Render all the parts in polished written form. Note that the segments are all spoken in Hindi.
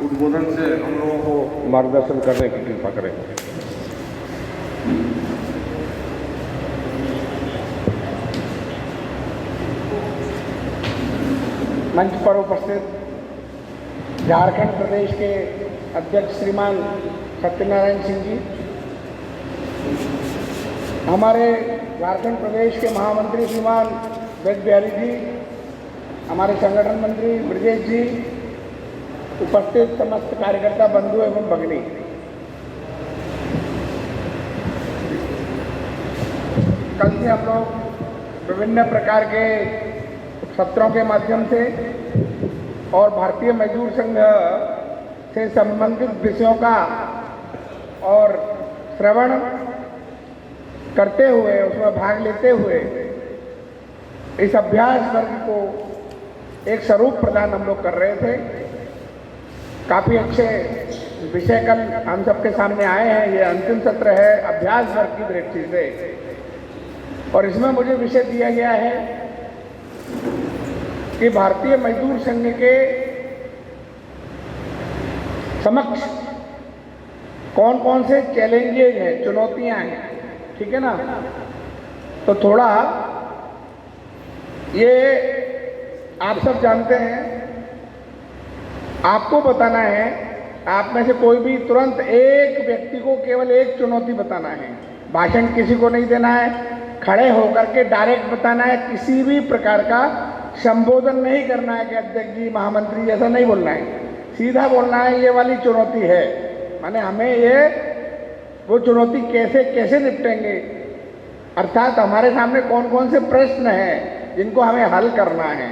उद्बोधन से हम लोगों को मार्गदर्शन करने की कृपा करें। मंच पर उपस्थित झारखंड प्रदेश के अध्यक्ष श्रीमान सत्यनारायण सिंह जी, हमारे झारखंड प्रदेश के महामंत्री श्रीमान वेद बिहारी जी, हमारे संगठन मंत्री ब्रजेश जी, उपस्थित समस्त कार्यकर्ता बंधु एवं भगिनी, कल से हम लोग विभिन्न प्रकार के सत्रों के माध्यम से और भारतीय मजदूर संघ से संबंधित विषयों का और श्रवण करते हुए उसमें भाग लेते हुए इस अभ्यास वर्ग को एक स्वरूप प्रदान हम लोग कर रहे थे। काफ़ी अच्छे विषय कल हम सबके सामने आए हैं। ये अंतिम सत्र है अभ्यास वर्ग की दृष्टि से, और इसमें मुझे विषय दिया गया है कि भारतीय मजदूर संघ के समक्ष कौन कौन से चैलेंजेज हैं, चुनौतियां हैं, ठीक है ना। तो थोड़ा ये आप सब जानते हैं, आपको बताना है, आप में से कोई भी तुरंत एक व्यक्ति को केवल एक चुनौती बताना है। भाषण किसी को नहीं देना है, खड़े होकर के डायरेक्ट बताना है, किसी भी प्रकार का संबोधन नहीं करना है कि अध्यक्ष जी, महामंत्री, ऐसा नहीं बोलना है, सीधा बोलना है ये वाली चुनौती है। माने हमें ये वो चुनौती कैसे कैसे निपटेंगे, अर्थात हमारे सामने कौन कौन से प्रश्न हैं जिनको हमें हल करना है।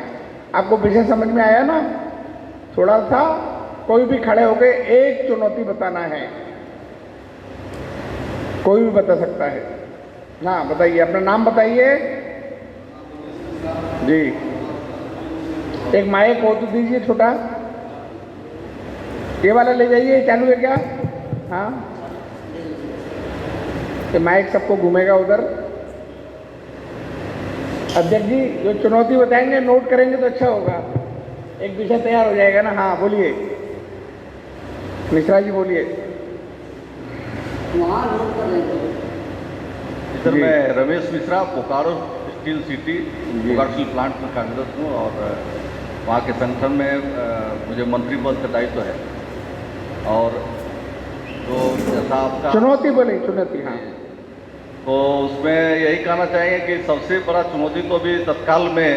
आपको विषय समझ में आया ना? थोड़ा सा कोई भी खड़े होकर एक चुनौती बताना है, कोई भी बता सकता है। हाँ बताइए, अपना नाम बताइए जी। एक माइक हो तो दीजिए छोटा, ये वाला ले जाइए, चालू है क्या? हाँ, ये माइक सबको घूमेगा उधर। अध्यक्ष जी जो चुनौती बताएंगे नोट करेंगे तो अच्छा होगा, एक विषय तैयार हो जाएगा ना। हाँ बोलिए, मिश्रा जी बोलिए। सर मैं Ramesh Mishra, Bokaro steel city, Bokaro steel plant में कार्यरत हूँ और वहाँ के संगठन में मुझे मंत्री पद का दायित्व है। और तो जैसा आपका चुनौती बोले, चुनौती, हाँ, तो उसमें यही कहना चाहेंगे कि सबसे बड़ा चुनौती तो अभी तत्काल में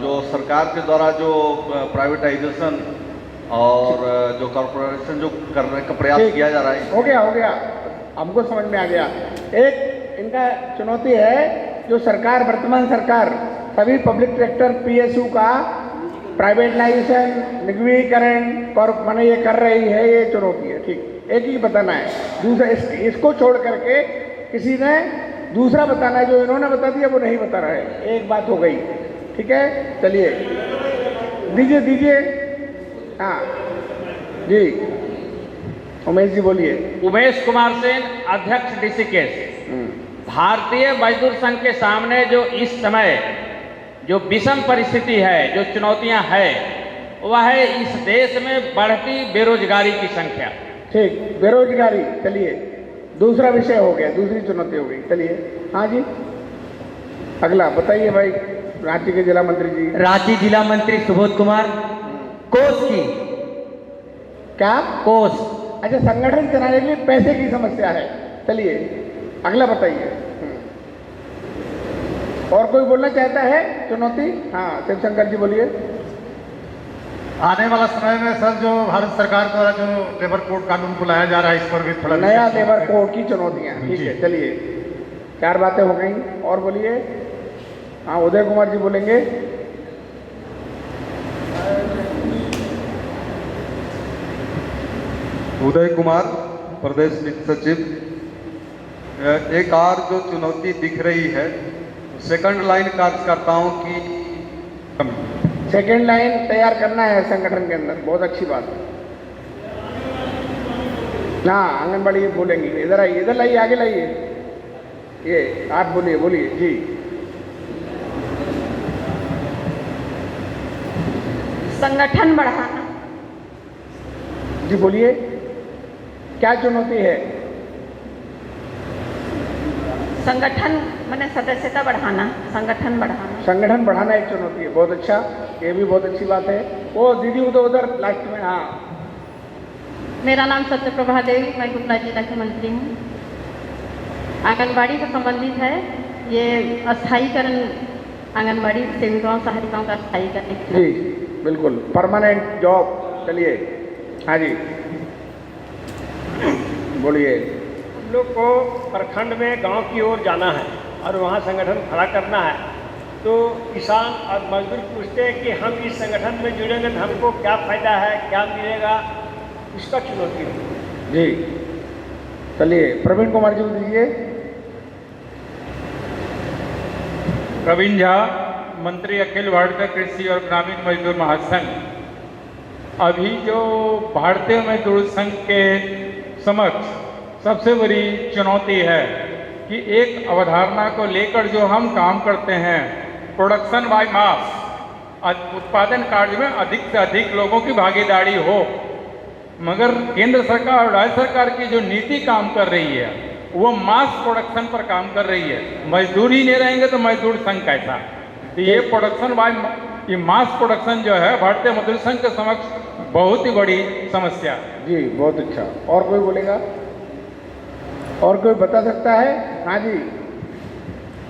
जो सरकार के द्वारा जो प्राइवेटाइजेशन और जो कॉर्पोरेशन जो करने का प्रयास किया जा रहा है। हो गया, हमको समझ में आ गया। एक इनका चुनौती है जो सरकार, वर्तमान सरकार सभी पब्लिक सेक्टर पीएसयू का प्राइवेटाइजेशन, निजीकरण माने ये कर रही है, ये चुनौती है। ठीक, एक ही बताना है। दूसरा इसको छोड़ करके किसी ने दूसरा बताना है, जो इन्होंने बता दिया वो नहीं बता रहा है। एक बात हो गई, ठीक है। चलिए दीजिए। हाँ जी, उमेश जी बोलिए। उमेश कुमार सेन, अध्यक्ष डीसीकेएस। भारतीय मजदूर संघ के सामने जो इस समय जो विषम परिस्थिति है, जो चुनौतियां हैं, वह है इस देश में बढ़ती बेरोजगारी की संख्या। ठीक, बेरोजगारी। चलिए दूसरा विषय हो गया, दूसरी चुनौती हो गई। चलिए हाँ जी, अगला बताइए भाई। रांची के जिला मंत्री जी। रांची जिला मंत्री सुबोध कुमार। कोष की क्या? कोष। अच्छा, संगठन चलाने के लिए पैसे की समस्या है। चलिए अगला बताइए। और कोई बोलना चाहता है चुनौती? हाँ शिवशंकर जी बोलिए। आने वाला समय में सर जो भारत सरकार द्वारा जो लेबर कोड कानून को लाया जा रहा है, इस पर भी थोड़ा नया लेबर कोड की चुनौतियाँ। ठीक है, चलिए 4 बातें हो गई, और बोलिए। हाँ उदय कुमार जी बोलेंगे। उदय कुमार, प्रदेश वित्त सचिव। एक और जो चुनौती दिख रही है, सेकंड लाइन कार्यकर्ताओं की कमी। सेकेंड लाइन तैयार करना है संगठन के अंदर, बहुत अच्छी बात। हाँ आंगनबाड़ी बोलेंगे। इधर आइए, इधर लाइए, आगे लाइए। ये आप बोलिए जी। संगठन बढ़ाना, जी बोलिए, क्या चुनौती है? संगठन मैंने सदस्यता बढ़ाना, संगठन बढ़ाना। संगठन बढ़ाना एक चुनौती है, बहुत अच्छा, ये भी बहुत अच्छी बात है। वो दीदी उधर लास्ट में, हाँ। मेरा नाम सत्यप्रभा देवी, मैं गुमला जिला की मंत्री हूँ। आंगनबाड़ी से संबंधित है, ये अस्थायीकरण, आंगनबाड़ी सेविकाओं सहायिकाओं का अस्थायीकरण। जी बिल्कुल, परमानेंट जॉब। चलिए, हाँ जी बोलिए। हम लोग को प्रखंड में गांव की ओर जाना है और वहाँ संगठन खड़ा करना है, तो किसान और मजदूर पूछते हैं कि हम इस संगठन में जुड़ेंगे तो हमको क्या फ़ायदा है, क्या मिलेगा, उसका चुनौती है। जी चलिए, प्रवीण कुमार जी को दीजिए। प्रवीण झा, मंत्री अखिल भारतीय कृषि और ग्रामीण मजदूर महासंघ। अभी जो भारतीय मजदूर संघ के समक्ष सबसे बड़ी चुनौती है कि एक अवधारणा को लेकर जो हम काम करते हैं, प्रोडक्शन बाय मास, उत्पादन कार्य में अधिक से अधिक लोगों की भागीदारी हो, मगर केंद्र सरकार और राज्य सरकार की जो नीति काम कर रही है वो मास प्रोडक्शन पर काम कर रही है। मजदूर ही नहीं रहेंगे तो मजदूर संघ कैसा? तो ये प्रोडक्शन बाय, ये मास प्रोडक्शन जो है भारतीय मजदूर संघ के समक्ष बहुत ही बड़ी समस्या। जी बहुत अच्छा। और कोई बोलेगा? और कोई बता सकता है? हाँ जी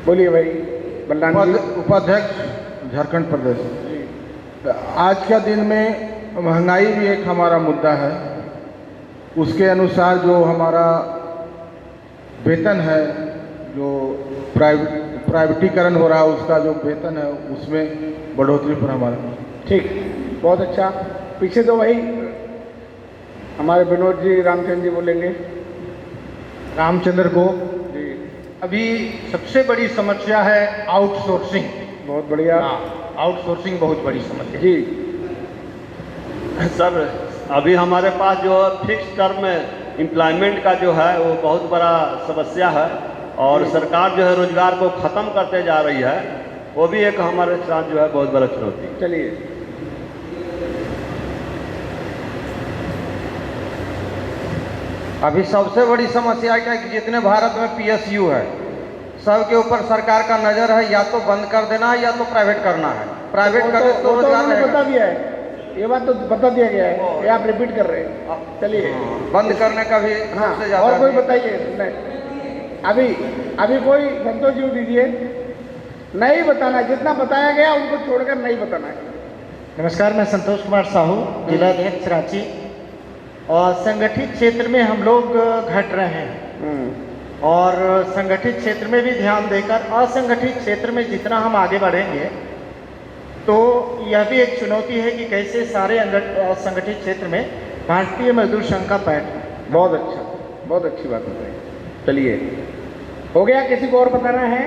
बोलिए भाई। बलराम जी। उपाध्यक्ष झारखंड प्रदेश। आज का दिन में महंगाई भी एक हमारा मुद्दा है। उसके अनुसार जो हमारा वेतन है, जो प्राइवेटीकरण हो रहा है, उसका जो वेतन है उसमें बढ़ोतरी पर हमारा। ठीक, बहुत अच्छा। पीछे तो वही हमारे विनोद जी, रामचंद्र जी बोलेंगे। रामचंद्र को जी। अभी सबसे बड़ी समस्या है आउटसोर्सिंग। बहुत बढ़िया। आउटसोर्सिंग बहुत बड़ी समस्या जी। सर, अभी हमारे पास जो फिक्स टर्म एम्प्लॉयमेंट का जो है वो बहुत बड़ा समस्या है, और सरकार जो है रोजगार को ख़त्म करते जा रही है, वो भी एक हमारे साथ जो है बहुत बड़ा चुनौती। चलिए, अभी सबसे बड़ी समस्या क्या है कि जितने भारत में पीएसयू है सबके ऊपर सरकार का नज़र है, या तो बंद कर देना है या तो प्राइवेट करना है। प्राइवेट करे तो रोजगार रहेगा। बता दिया है, ये बात तो बता दिया गया है, ये आप रिपीट कर रहे हैं। चलिए, बंद करने का भी सबसे ज़्यादा। और कोई बताइए? अभी कोई संतोष जी दीजिए। नहीं बताना, जितना बताया गया उनको छोड़कर नहीं बताना है। नमस्कार, मैं संतोष कुमार साहू, जिला अध्यक्ष रांची। और संगठित क्षेत्र में हम लोग घट रहे हैं, और संगठित क्षेत्र में भी ध्यान देकर असंगठित क्षेत्र में जितना हम आगे बढ़ेंगे, तो यह भी एक चुनौती है कि कैसे सारे असंगठित क्षेत्र में भारतीय मजदूर संघ का पैठ। बहुत अच्छा, बहुत अच्छी बात बताई। चलिए, हो गया? किसी को और बताना है?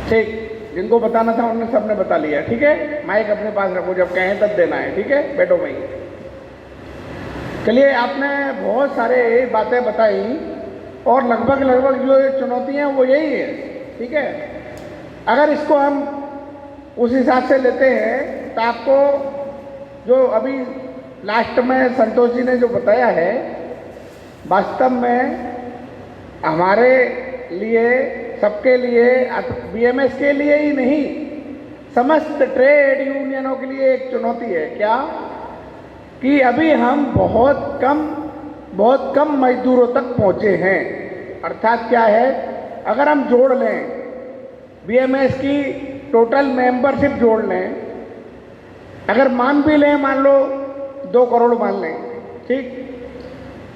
ठीक, जिनको बताना था उन्होंने सबने बता लिया। ठीक है, माइक अपने पास रखो, जब कहें तब देना है। ठीक है, बैठो वहीं। चलिए, आपने बहुत सारे बातें बताई, और लगभग जो ये चुनौतियाँ वो यही है। ठीक है, अगर इसको हम उस हिसाब से लेते हैं तो आपको जो अभी लास्ट में संतोष जी ने जो बताया है, वास्तव में हमारे लिए, सबके लिए, बीएमएस के लिए ही नहीं, समस्त ट्रेड यूनियनों के लिए एक चुनौती है। क्या? कि अभी हम बहुत कम मजदूरों तक पहुंचे हैं। अर्थात क्या है, अगर हम जोड़ लें बीएमएस की टोटल मेंबरशिप जोड़ लें, अगर मान भी लें, मान लो 2 करोड़ मान लें, ठीक,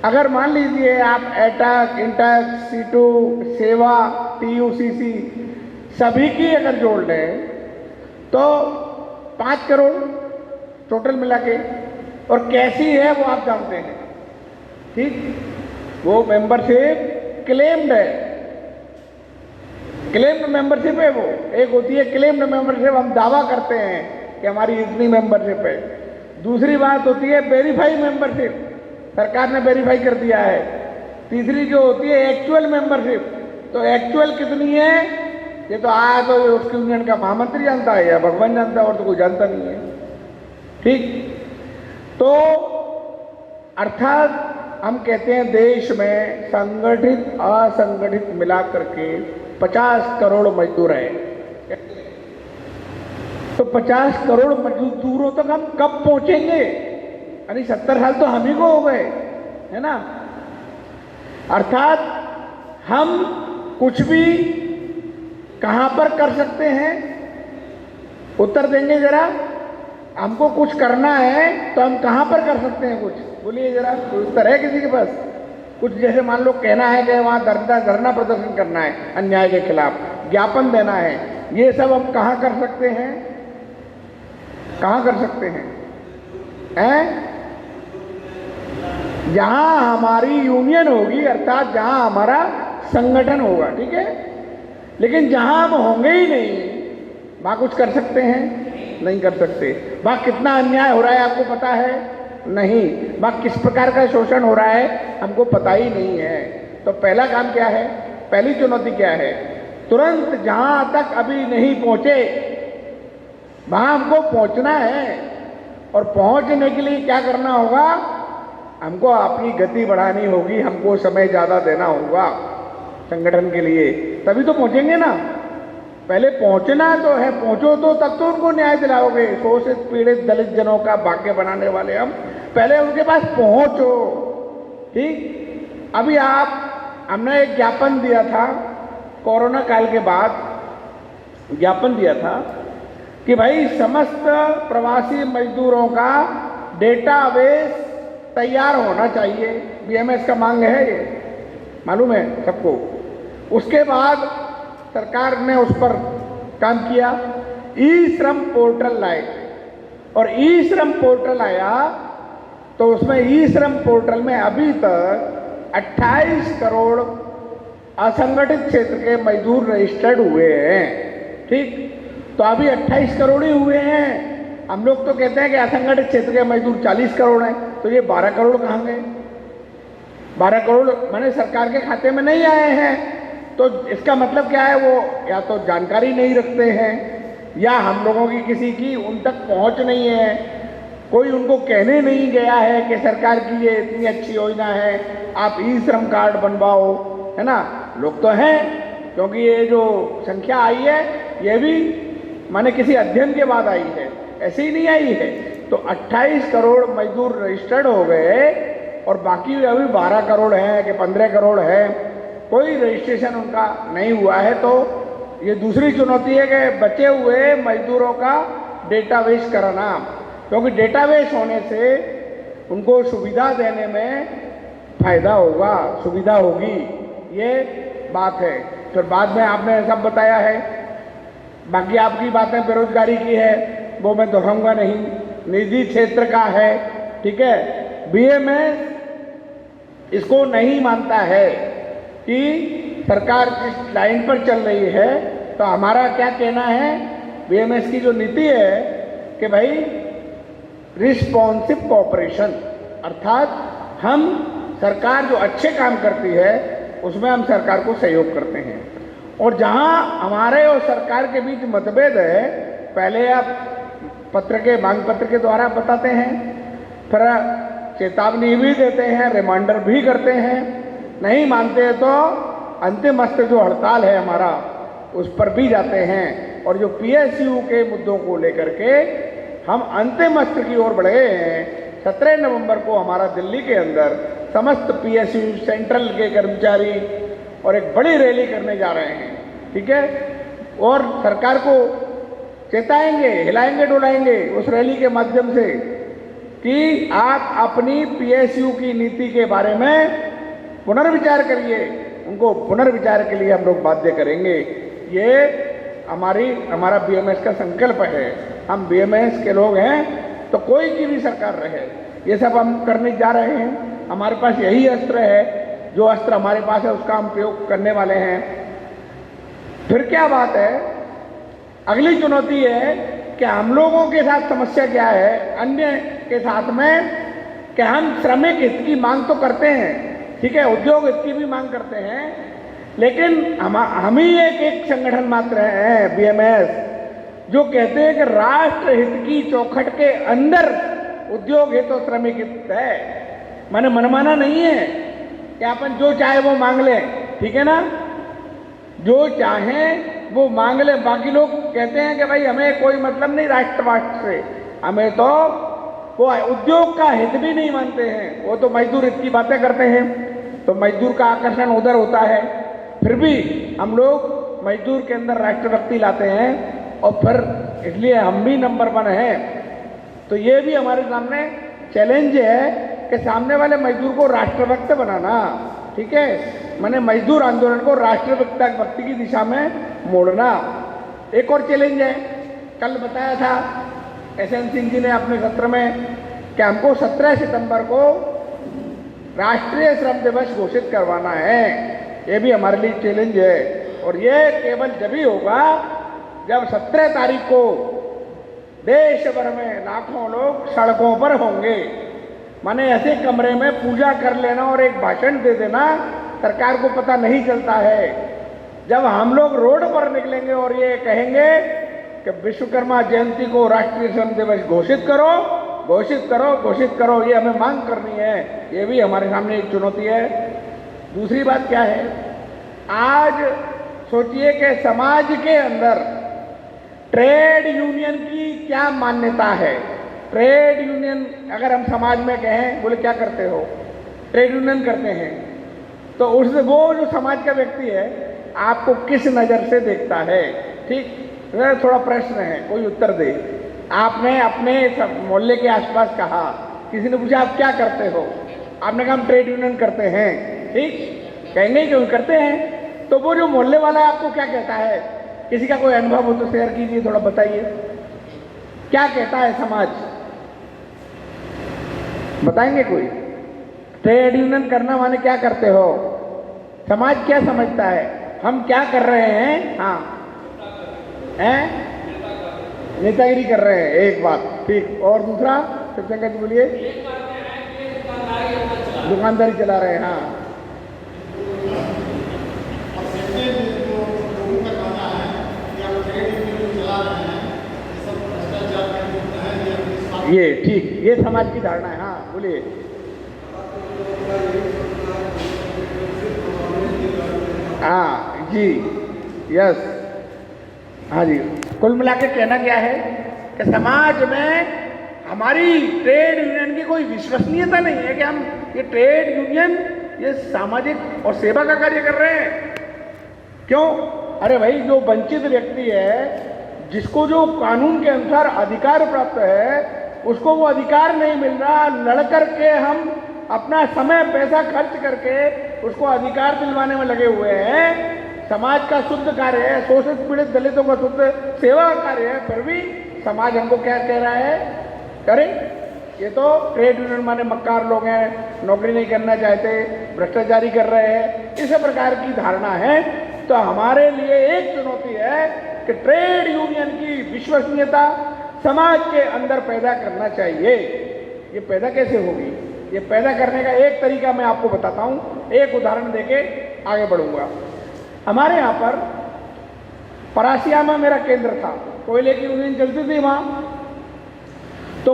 अगर मान लीजिए आप एटक, इंटक, सीटू, सेवा, टीयूसीसी सभी की अगर जोड़ लें तो 5 करोड़ टोटल मिला के। और कैसी है वो आप जानते हैं। ठीक, वो मेंबरशिप क्लेम्ड है, क्लेम्ड मेंबरशिप है वो। एक होती है क्लेम्ड मेंबरशिप, हम दावा करते हैं कि हमारी इतनी मेंबरशिप है। दूसरी बात होती है वेरीफाई मेंबरशिप, सरकार ने वेरीफाई कर दिया है। तीसरी जो होती है एक्चुअल मेंबरशिप, तो एक्चुअल कितनी है ये तो तो उसकी यूनियन का महामंत्री जानता है या भगवान जानता है, और तो कोई जानता नहीं है। ठीक, तो अर्थात हम कहते हैं देश में संगठित असंगठित मिला करके 50 करोड़ मजदूर हैं। तो 50 करोड़ मजदूरों तक हम कब पहुंचेंगे? यानी 70 साल तो हम ही को हो गए, है ना। अर्थात हम कुछ भी कहां पर कर सकते हैं? उत्तर देंगे जरा। हमको कुछ करना है तो हम कहां पर कर सकते हैं कुछ? बोलिए जरा, कोई उत्तर है किसी के पास? कुछ जैसे मान लो कहना है कि वहां धरना प्रदर्शन करना है अन्याय के खिलाफ, ज्ञापन देना है, ये सब हम कहां कर सकते हैं? कहां कर सकते हैं? जहां हमारी यूनियन होगी, अर्थात जहां हमारा संगठन होगा, ठीक है। लेकिन जहां हम होंगे ही नहीं, वहां कुछ कर सकते हैं? नहीं कर सकते। वहां कितना अन्याय हो रहा है आपको पता है? नहीं। वहां किस प्रकार का शोषण हो रहा है हमको पता ही नहीं है। तो पहला काम क्या है? पहली चुनौती क्या है? तुरंत जहां तक अभी नहीं पहुंचे वहां हमको पहुंचना है। और पहुंचने के लिए क्या करना होगा? हमको अपनी गति बढ़ानी होगी, हमको समय ज़्यादा देना होगा संगठन के लिए, तभी तो पहुंचेंगे ना। पहले पहुंचना तो है, पहुंचो तो तब तो उनको न्याय दिलाओगे। शोषित पीड़ित दलित जनों का भाग्य बनाने वाले हम, पहले उनके पास पहुंचो, ठीक। अभी हमने एक ज्ञापन दिया था कोरोना काल के बाद, ज्ञापन दिया था कि भाई समस्त प्रवासी मजदूरों का डेटाबेस तैयार होना चाहिए। बीएमएस का मांग है, ये मालूम है सबको। उसके बाद सरकार ने उस पर काम किया, ई श्रम पोर्टल लाए। और ई श्रम पोर्टल आया तो उसमें ई श्रम पोर्टल में अभी तक 28 करोड़ असंगठित क्षेत्र के मजदूर रजिस्टर्ड हुए हैं, ठीक। तो अभी 28 करोड़ ही हुए हैं। हम लोग तो कहते हैं कि असंगठित क्षेत्र के मजदूर 40 करोड़ हैं, तो ये 12 करोड़ कहाँ गए? 12 करोड़ माने सरकार के खाते में नहीं आए हैं। तो इसका मतलब क्या है? वो या तो जानकारी नहीं रखते हैं, या हम लोगों की किसी की उन तक पहुंच नहीं है, कोई उनको कहने नहीं गया है कि सरकार की ये इतनी अच्छी योजना है, आप ई श्रम कार्ड बनवाओ, है ना। लोग तो हैं, क्योंकि ये जो संख्या आई है ये भी माने किसी अध्ययन के बाद आई है, ऐसे ही नहीं आई है। तो 28 करोड़ मजदूर रजिस्टर्ड हो गए और बाकी अभी 12 करोड़ हैं कि 15 करोड़ है, कोई रजिस्ट्रेशन उनका नहीं हुआ है। तो ये दूसरी चुनौती है कि बचे हुए मजदूरों का डेटाबेस कराना, क्योंकि डेटाबेस होने से उनको सुविधा देने में फायदा होगा, सुविधा होगी, ये बात है। फिर बाद में आपने सब बताया है, बाकी आपकी बातें बेरोजगारी की है, वो मैं दोहराऊंगा नहीं, निजी क्षेत्र का है, ठीक है। बीएमएस इसको नहीं मानता है कि सरकार जिस लाइन पर चल रही है, तो हमारा क्या कहना है? बीएमएस की जो नीति है कि भाई रिस्पॉन्सिव कोऑपरेशन, अर्थात हम सरकार जो अच्छे काम करती है उसमें हम सरकार को सहयोग करते हैं। और जहां हमारे और सरकार के बीच मतभेद है, पहले आप पत्र के मांग पत्र के द्वारा बताते हैं, फिर चेतावनी भी देते हैं, रिमाइंडर भी करते हैं, नहीं मानते तो अंतिम अस्त्र जो हड़ताल है हमारा उस पर भी जाते हैं। और जो पीएसयू के मुद्दों को लेकर के हम अंतिम अस्त्र की ओर बढ़े हैं। 17 नवंबर को हमारा दिल्ली के अंदर समस्त पीएसयू सेंट्रल के कर्मचारी और एक बड़ी रैली करने जा रहे हैं, ठीक है। और सरकार को चेताएंगे, हिलाएंगे डुलाएंगे उस रैली के माध्यम से कि आप अपनी पीएसयू की नीति के बारे में पुनर्विचार करिए। उनको पुनर्विचार के लिए हम लोग बाध्य करेंगे। ये हमारा बीएमएस का संकल्प है। हम बीएमएस के लोग हैं तो कोई की भी सरकार रहे, ये सब हम करने जा रहे हैं। हमारे पास यही अस्त्र है, जो अस्त्र हमारे पास है उसका हम प्रयोग करने वाले हैं। फिर क्या बात है? अगली चुनौती है कि हम लोगों के साथ समस्या क्या है अन्य के साथ में, कि हम श्रमिक हित की मांग तो करते हैं, ठीक है, उद्योग हित की भी मांग करते हैं, लेकिन हम ही एक संगठन मात्र है बीएमएस जो कहते हैं कि राष्ट्र हित की चौखट के अंदर उद्योग है तो श्रमिक हित है। मैंने मनमाना नहीं है कि अपन जो चाहे वो मांग लें, ठीक है ना, जो चाहें वो मांग लें। बाकी लोग कहते हैं कि भाई हमें कोई मतलब नहीं राष्ट्रवाद से, हमें तो वो उद्योग का हित भी नहीं मानते हैं, वो तो मजदूर हित की बातें करते हैं, तो मजदूर का आकर्षण उधर होता है। फिर भी हम लोग मजदूर के अंदर राष्ट्रभक्ति लाते हैं और फिर इसलिए हम भी नंबर 1 हैं। तो ये भी हमारे सामने चैलेंज है कि सामने वाले मजदूर को राष्ट्रभक्त बनाना, ठीक है, मैंने मजदूर आंदोलन को राष्ट्रभक्ति की दिशा में मोड़ना। एक और चैलेंज है, कल बताया था एसएन सिंह जी ने अपने सत्र में कि हमको 17 सितंबर को राष्ट्रीय श्रम दिवस घोषित करवाना है। ये भी हमारे लिए चैलेंज है और ये केवल जभी होगा जब 17 तारीख को देश भर में लाखों लोग सड़कों पर होंगे। माने ऐसे कमरे में पूजा कर लेना और एक भाषण दे देना सरकार को पता नहीं चलता है। जब हम लोग रोड पर निकलेंगे और ये कहेंगे कि विश्वकर्मा जयंती को राष्ट्रीय श्रम दिवस घोषित करो, घोषित करो, घोषित करो, ये हमें मांग करनी है। ये भी हमारे सामने एक चुनौती है। दूसरी बात क्या है, आज सोचिए कि समाज के अंदर ट्रेड यूनियन की क्या मान्यता है। ट्रेड यूनियन अगर हम समाज में कहें, बोले क्या करते हो, ट्रेड यूनियन करते हैं, तो उस वो जो समाज का व्यक्ति है आपको किस नज़र से देखता है। ठीक, थोड़ा प्रश्न है, कोई उत्तर दे। आपने अपने मोहल्ले के आसपास कहा, किसी ने पूछा आप क्या करते हो, आपने कहा हम ट्रेड यूनियन करते हैं, ठीक, कहेंगे क्यों करते हैं। तो वो जो मोहल्ले वाला है आपको क्या कहता है, किसी का कोई अनुभव हो तो शेयर कीजिए, थोड़ा बताइए क्या कहता है समाज, बताएंगे कोई। ट्रेड यूनियन करना माने क्या करते हो, समाज क्या समझता है, हम क्या कर रहे हैं। हाँ, हैं नेतागिरी कर रहे हैं, एक बात, ठीक। और दूसरा शिवशंकर जी बोलिए, दुकानदारी चला रहे हैं। हाँ, ये ठीक, ये समाज की धारणा है। हाँ बोलिए। हाँ जी, यस, हाँ जी। कुल मिला के कहना क्या है कि समाज में हमारी ट्रेड यूनियन की कोई विश्वसनीयता नहीं है कि हम ये ट्रेड यूनियन ये सामाजिक और सेवा का कार्य कर रहे हैं। क्यों? अरे भाई, जो वंचित व्यक्ति है, जिसको जो कानून के अनुसार अधिकार प्राप्त है, उसको वो अधिकार नहीं मिल रहा, लड़ करके हम अपना समय पैसा खर्च करके उसको अधिकार दिलवाने में लगे हुए हैं। समाज का शुद्ध कार्य है, शोषित पीड़ित दलितों का शुद्ध सेवा का कार्य है, फिर भी समाज हमको क्या कह रहा है, करें ये तो ट्रेड यूनियन माने मक्कार लोग हैं, नौकरी नहीं करना चाहते, भ्रष्टाचारी कर रहे हैं, इस प्रकार की धारणा है। तो हमारे लिए एक चुनौती है कि ट्रेड यूनियन की विश्वसनीयता समाज के अंदर पैदा करना चाहिए। ये पैदा कैसे होगी, ये पैदा करने का एक तरीका मैं आपको बताता हूँ, एक उदाहरण देके आगे बढ़ूंगा। हमारे यहाँ पर परासिया में मेरा केंद्र था, कोयले की यूनियन चलती थी वहाँ। तो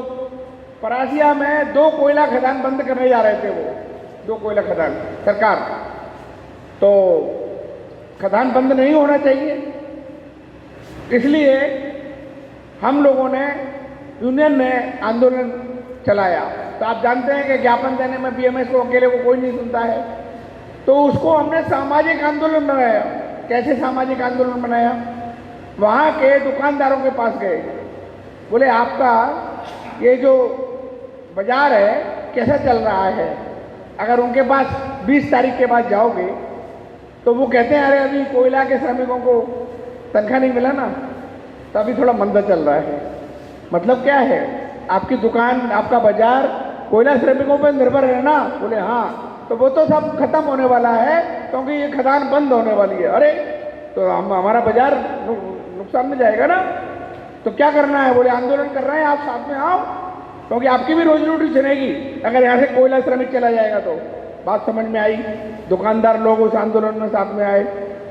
परासिया में 2 कोयला खदान बंद करने जा रहे थे, वो 2 कोयला खदान सरकार। तो खदान बंद नहीं होना चाहिए, इसलिए हम लोगों ने यूनियन ने आंदोलन चलाया। तो आप जानते हैं कि ज्ञापन देने में बीएमएस को अकेले को कोई नहीं सुनता है, तो उसको हमने सामाजिक आंदोलन बनाया। कैसे सामाजिक आंदोलन बनाया? वहाँ के दुकानदारों के पास गए, बोले आपका ये जो बाजार है कैसा चल रहा है। अगर उनके पास 20 तारीख के बाद जाओगे तो वो कहते हैं अरे अभी कोयला के श्रमिकों को तनख्वाह नहीं मिला ना, तो अभी थोड़ा मंदा चल रहा है। मतलब क्या है, आपकी दुकान, आपका बाजार कोयला श्रमिकों पर निर्भर है ना। बोले हाँ, तो वो तो सब खत्म होने वाला है क्योंकि ये खदान बंद होने वाली है। अरे तो हमारा बाजार नुकसान में जाएगा ना, तो क्या करना है? बोले आंदोलन कर रहे हैं, आप साथ में आओ, क्योंकि आपकी भी रोजी रोटी चलेगी अगर यहाँ से कोयला श्रमिक चला जाएगा तो। बात समझ में आई? दुकानदार लोग उस आंदोलन में साथ में आए।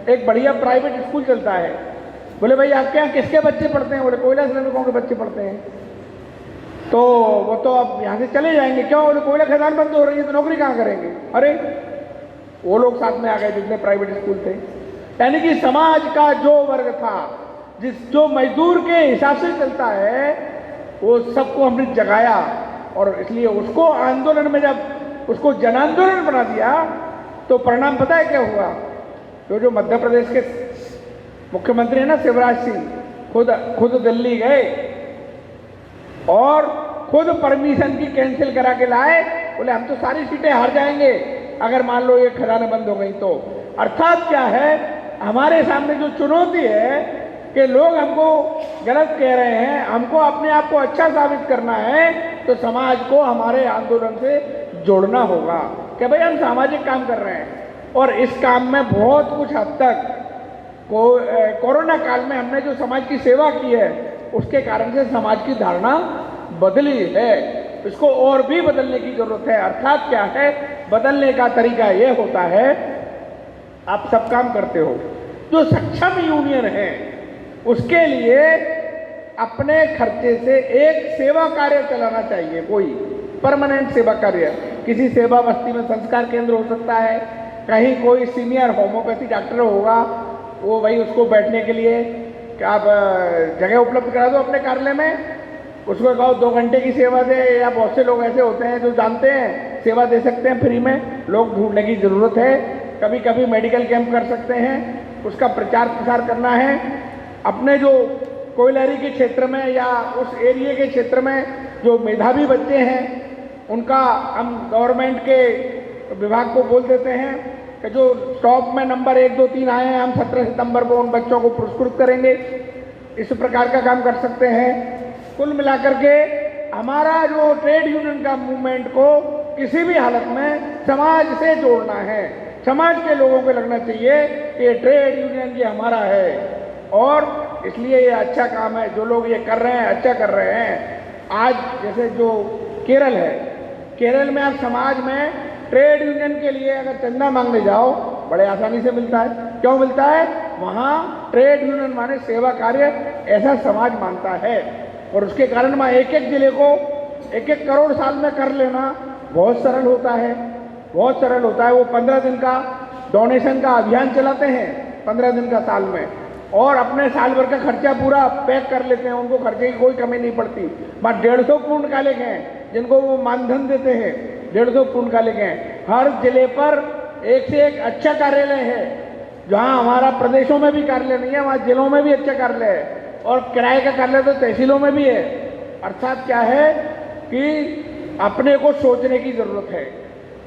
एक बढ़िया प्राइवेट स्कूल चलता है, बोले भाई आपके यहाँ किसके बच्चे पढ़ते हैं? बोले कोयला श्रमिकों के बच्चे पढ़ते हैं। तो तो वो तो अब यहाँ से चले जाएंगे। क्यों? बोले कोयला खदान बंद हो रही है तो नौकरी कहाँ करेंगे? अरे वो लोग साथ में आ गए जितने प्राइवेट स्कूल थे। यानी कि समाज का जो वर्ग था, जो मजदूर के हिसाब से चलता है, वो सबको हमने जगाया और इसलिए उसको आंदोलन में जब उसको जन आंदोलन बना दिया तो परिणाम पता है क्या हुआ? तो जो मध्य प्रदेश के मुख्यमंत्री हैं ना शिवराज सिंह, खुद दिल्ली गए और खुद परमिशन की कैंसिल करा के लाए। बोले हम तो सारी सीटें हार जाएंगे अगर मान लो ये खजाना बंद हो गई तो। अर्थात क्या है, हमारे सामने जो चुनौती है कि लोग हमको गलत कह रहे हैं, हमको अपने आप को अच्छा साबित करना है, तो समाज को हमारे आंदोलन से जोड़ना होगा कि भाई हम सामाजिक काम कर रहे हैं। और इस काम में बहुत कुछ हद तक कोरोना काल में हमने जो समाज की सेवा की है उसके कारण से समाज की धारणा बदली है। इसको और भी बदलने की जरूरत है। अर्थात क्या है, बदलने का तरीका ये होता है, आप सब काम करते हो, जो सक्षम यूनियन है उसके लिए अपने खर्चे से एक सेवा कार्य चलाना चाहिए, कोई परमानेंट सेवा कार्य। किसी सेवा बस्ती में संस्कार केंद्र हो सकता है, कहीं कोई सीनियर होम्योपैथी डॉक्टर होगा, वो भाई उसको बैठने के लिए आप जगह उपलब्ध करा दो अपने कार्यालय में, उसको कहो 2 घंटे की सेवा दे। या बहुत से लोग ऐसे होते हैं जो जानते हैं सेवा दे सकते हैं फ्री में, लोग ढूंढने की ज़रूरत है। कभी कभी मेडिकल कैंप कर सकते हैं, उसका प्रचार प्रसार करना है। अपने जो कोयलारी के क्षेत्र में या उस एरिया के क्षेत्र में जो मेधावी बच्चे हैं उनका हम गवर्नमेंट के विभाग को बोल देते हैं कि जो टॉप में नंबर 1, 2, 3 आए हैं, हम 17 सितंबर को उन बच्चों को पुरस्कृत करेंगे। इस प्रकार का काम कर सकते हैं। कुल मिलाकर के हमारा जो ट्रेड यूनियन का मूवमेंट को किसी भी हालत में समाज से जोड़ना है। समाज के लोगों को लगना चाहिए कि ट्रेड यूनियन ये हमारा है और इसलिए ये अच्छा काम है। जो लोग ये कर रहे हैं अच्छा कर रहे हैं। आज जैसे जो केरल है, केरल में आप समाज में ट्रेड यूनियन के लिए अगर चंदा मांगने जाओ बड़े आसानी से मिलता है। क्यों मिलता है? वहाँ ट्रेड यूनियन माने सेवा कार्य, ऐसा समाज मानता है। और उसके कारण वहाँ एक जिले को 1 करोड़ साल में कर लेना बहुत सरल होता है, बहुत सरल होता है। वो 15 दिन का डोनेशन का अभियान चलाते हैं, 15 दिन का साल में, और अपने साल भर का खर्चा पूरा पैक कर लेते हैं। उनको खर्चे की कोई कमी नहीं पड़ती। वहाँ 150 पूर्णकालिक हैं जिनको वो मानधन देते हैं, 150 पूर्णकालिक हैं। हर जिले पर एक से एक अच्छा कार्यालय है। जहाँ हमारा प्रदेशों में भी कार्यालय नहीं है, वहाँ जिलों में भी अच्छा कार्यालय है और किराए का कार्यालय तो तहसीलों में भी है। अर्थात क्या है कि अपने को सोचने की ज़रूरत है,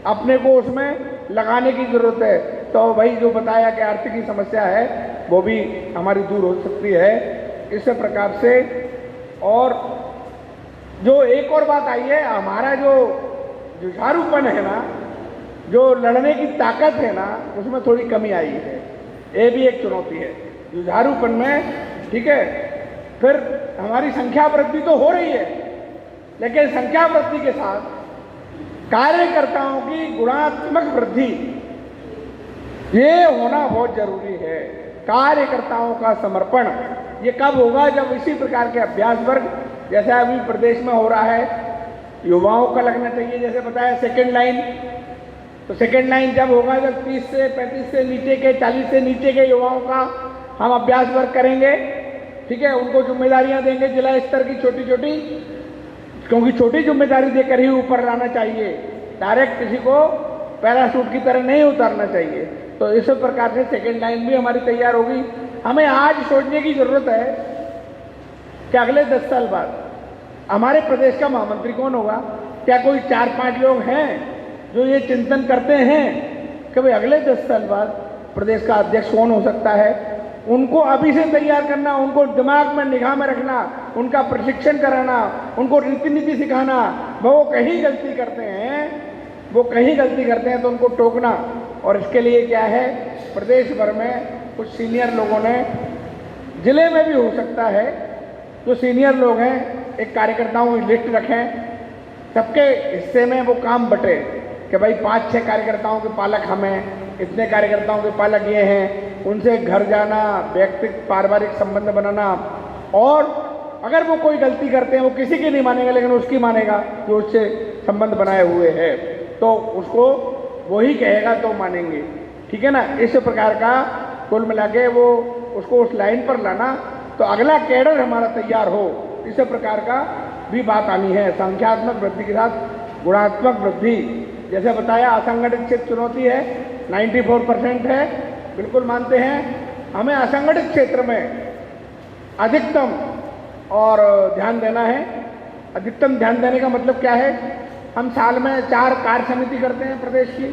अपने को उसमें लगाने की ज़रूरत है। तो भाई जो बताया कि आर्थिक की समस्या है वो भी हमारी दूर हो सकती है इस प्रकार से। और जो एक और बात आई है, हमारा जो जुझारूपन है ना, जो लड़ने की ताकत है ना, उसमें थोड़ी कमी आई है। ये भी एक चुनौती है जुझारूपन में। ठीक है, फिर हमारी संख्या वृद्धि तो हो रही है, लेकिन संख्या वृद्धि के साथ कार्यकर्ताओं की गुणात्मक वृद्धि ये होना बहुत जरूरी है। कार्यकर्ताओं का समर्पण ये कब होगा? जब इसी प्रकार के अभ्यास वर्ग जैसा अभी प्रदेश में हो रहा है, युवाओं का लगना चाहिए। जैसे बताया सेकंड लाइन, तो सेकंड लाइन जब होगा जब 30 से 35 से नीचे के, 40 से नीचे के युवाओं का हम अभ्यास वर्ग करेंगे। ठीक है, उनको जिम्मेदारियां देंगे जिला स्तर की छोटी छोटी, क्योंकि छोटी जिम्मेदारी देकर ही ऊपर लाना चाहिए। डायरेक्ट किसी को पैराशूट की तरह नहीं उतारना चाहिए। तो इस प्रकार से सेकंड लाइन भी हमारी तैयार होगी। हमें आज सोचने की ज़रूरत है कि अगले 10 साल बाद हमारे प्रदेश का महामंत्री कौन होगा। क्या कोई 4-5 लोग हैं जो ये चिंतन करते हैं कि भाई अगले 10 साल बाद प्रदेश का अध्यक्ष कौन हो सकता है? उनको अभी से तैयार करना, उनको दिमाग में निगाह में रखना, उनका प्रशिक्षण कराना, उनको रीति नीति सिखाना। वो कहीं गलती करते हैं तो उनको टोकना। और इसके लिए क्या है, प्रदेश भर में कुछ सीनियर लोगों ने, जिले में भी हो सकता है, जो सीनियर लोग हैं एक कार्यकर्ताओं की लिस्ट रखें, सबके हिस्से में वो काम बटे कि भाई 5-6 कार्यकर्ताओं के पालक हम हैं, इतने कार्यकर्ताओं के पालक ये हैं, उनसे घर जाना, व्यक्तिगत पारिवारिक संबंध बनाना और अगर वो कोई गलती करते हैं वो किसी की नहीं मानेगा, लेकिन उसकी मानेगा जो उससे संबंध बनाए हुए है, तो उसको वही कहेगा तो मानेंगे। ठीक है ना। इस प्रकार का कुल मिला के वो उसको उस लाइन पर लाना, तो अगला कैडर हमारा तैयार हो, इस प्रकार का भी बात आनी है। संख्यात्मक वृद्धि के साथ गुणात्मक वृद्धि, जैसे बताया असंगठित क्षेत्र चुनौती है, 94% है, बिल्कुल मानते हैं। हमें असंगठित क्षेत्र में अधिकतम और ध्यान देना है। अधिकतम ध्यान देने का मतलब क्या है? हम साल में 4 कार्य समिति करते हैं प्रदेश की,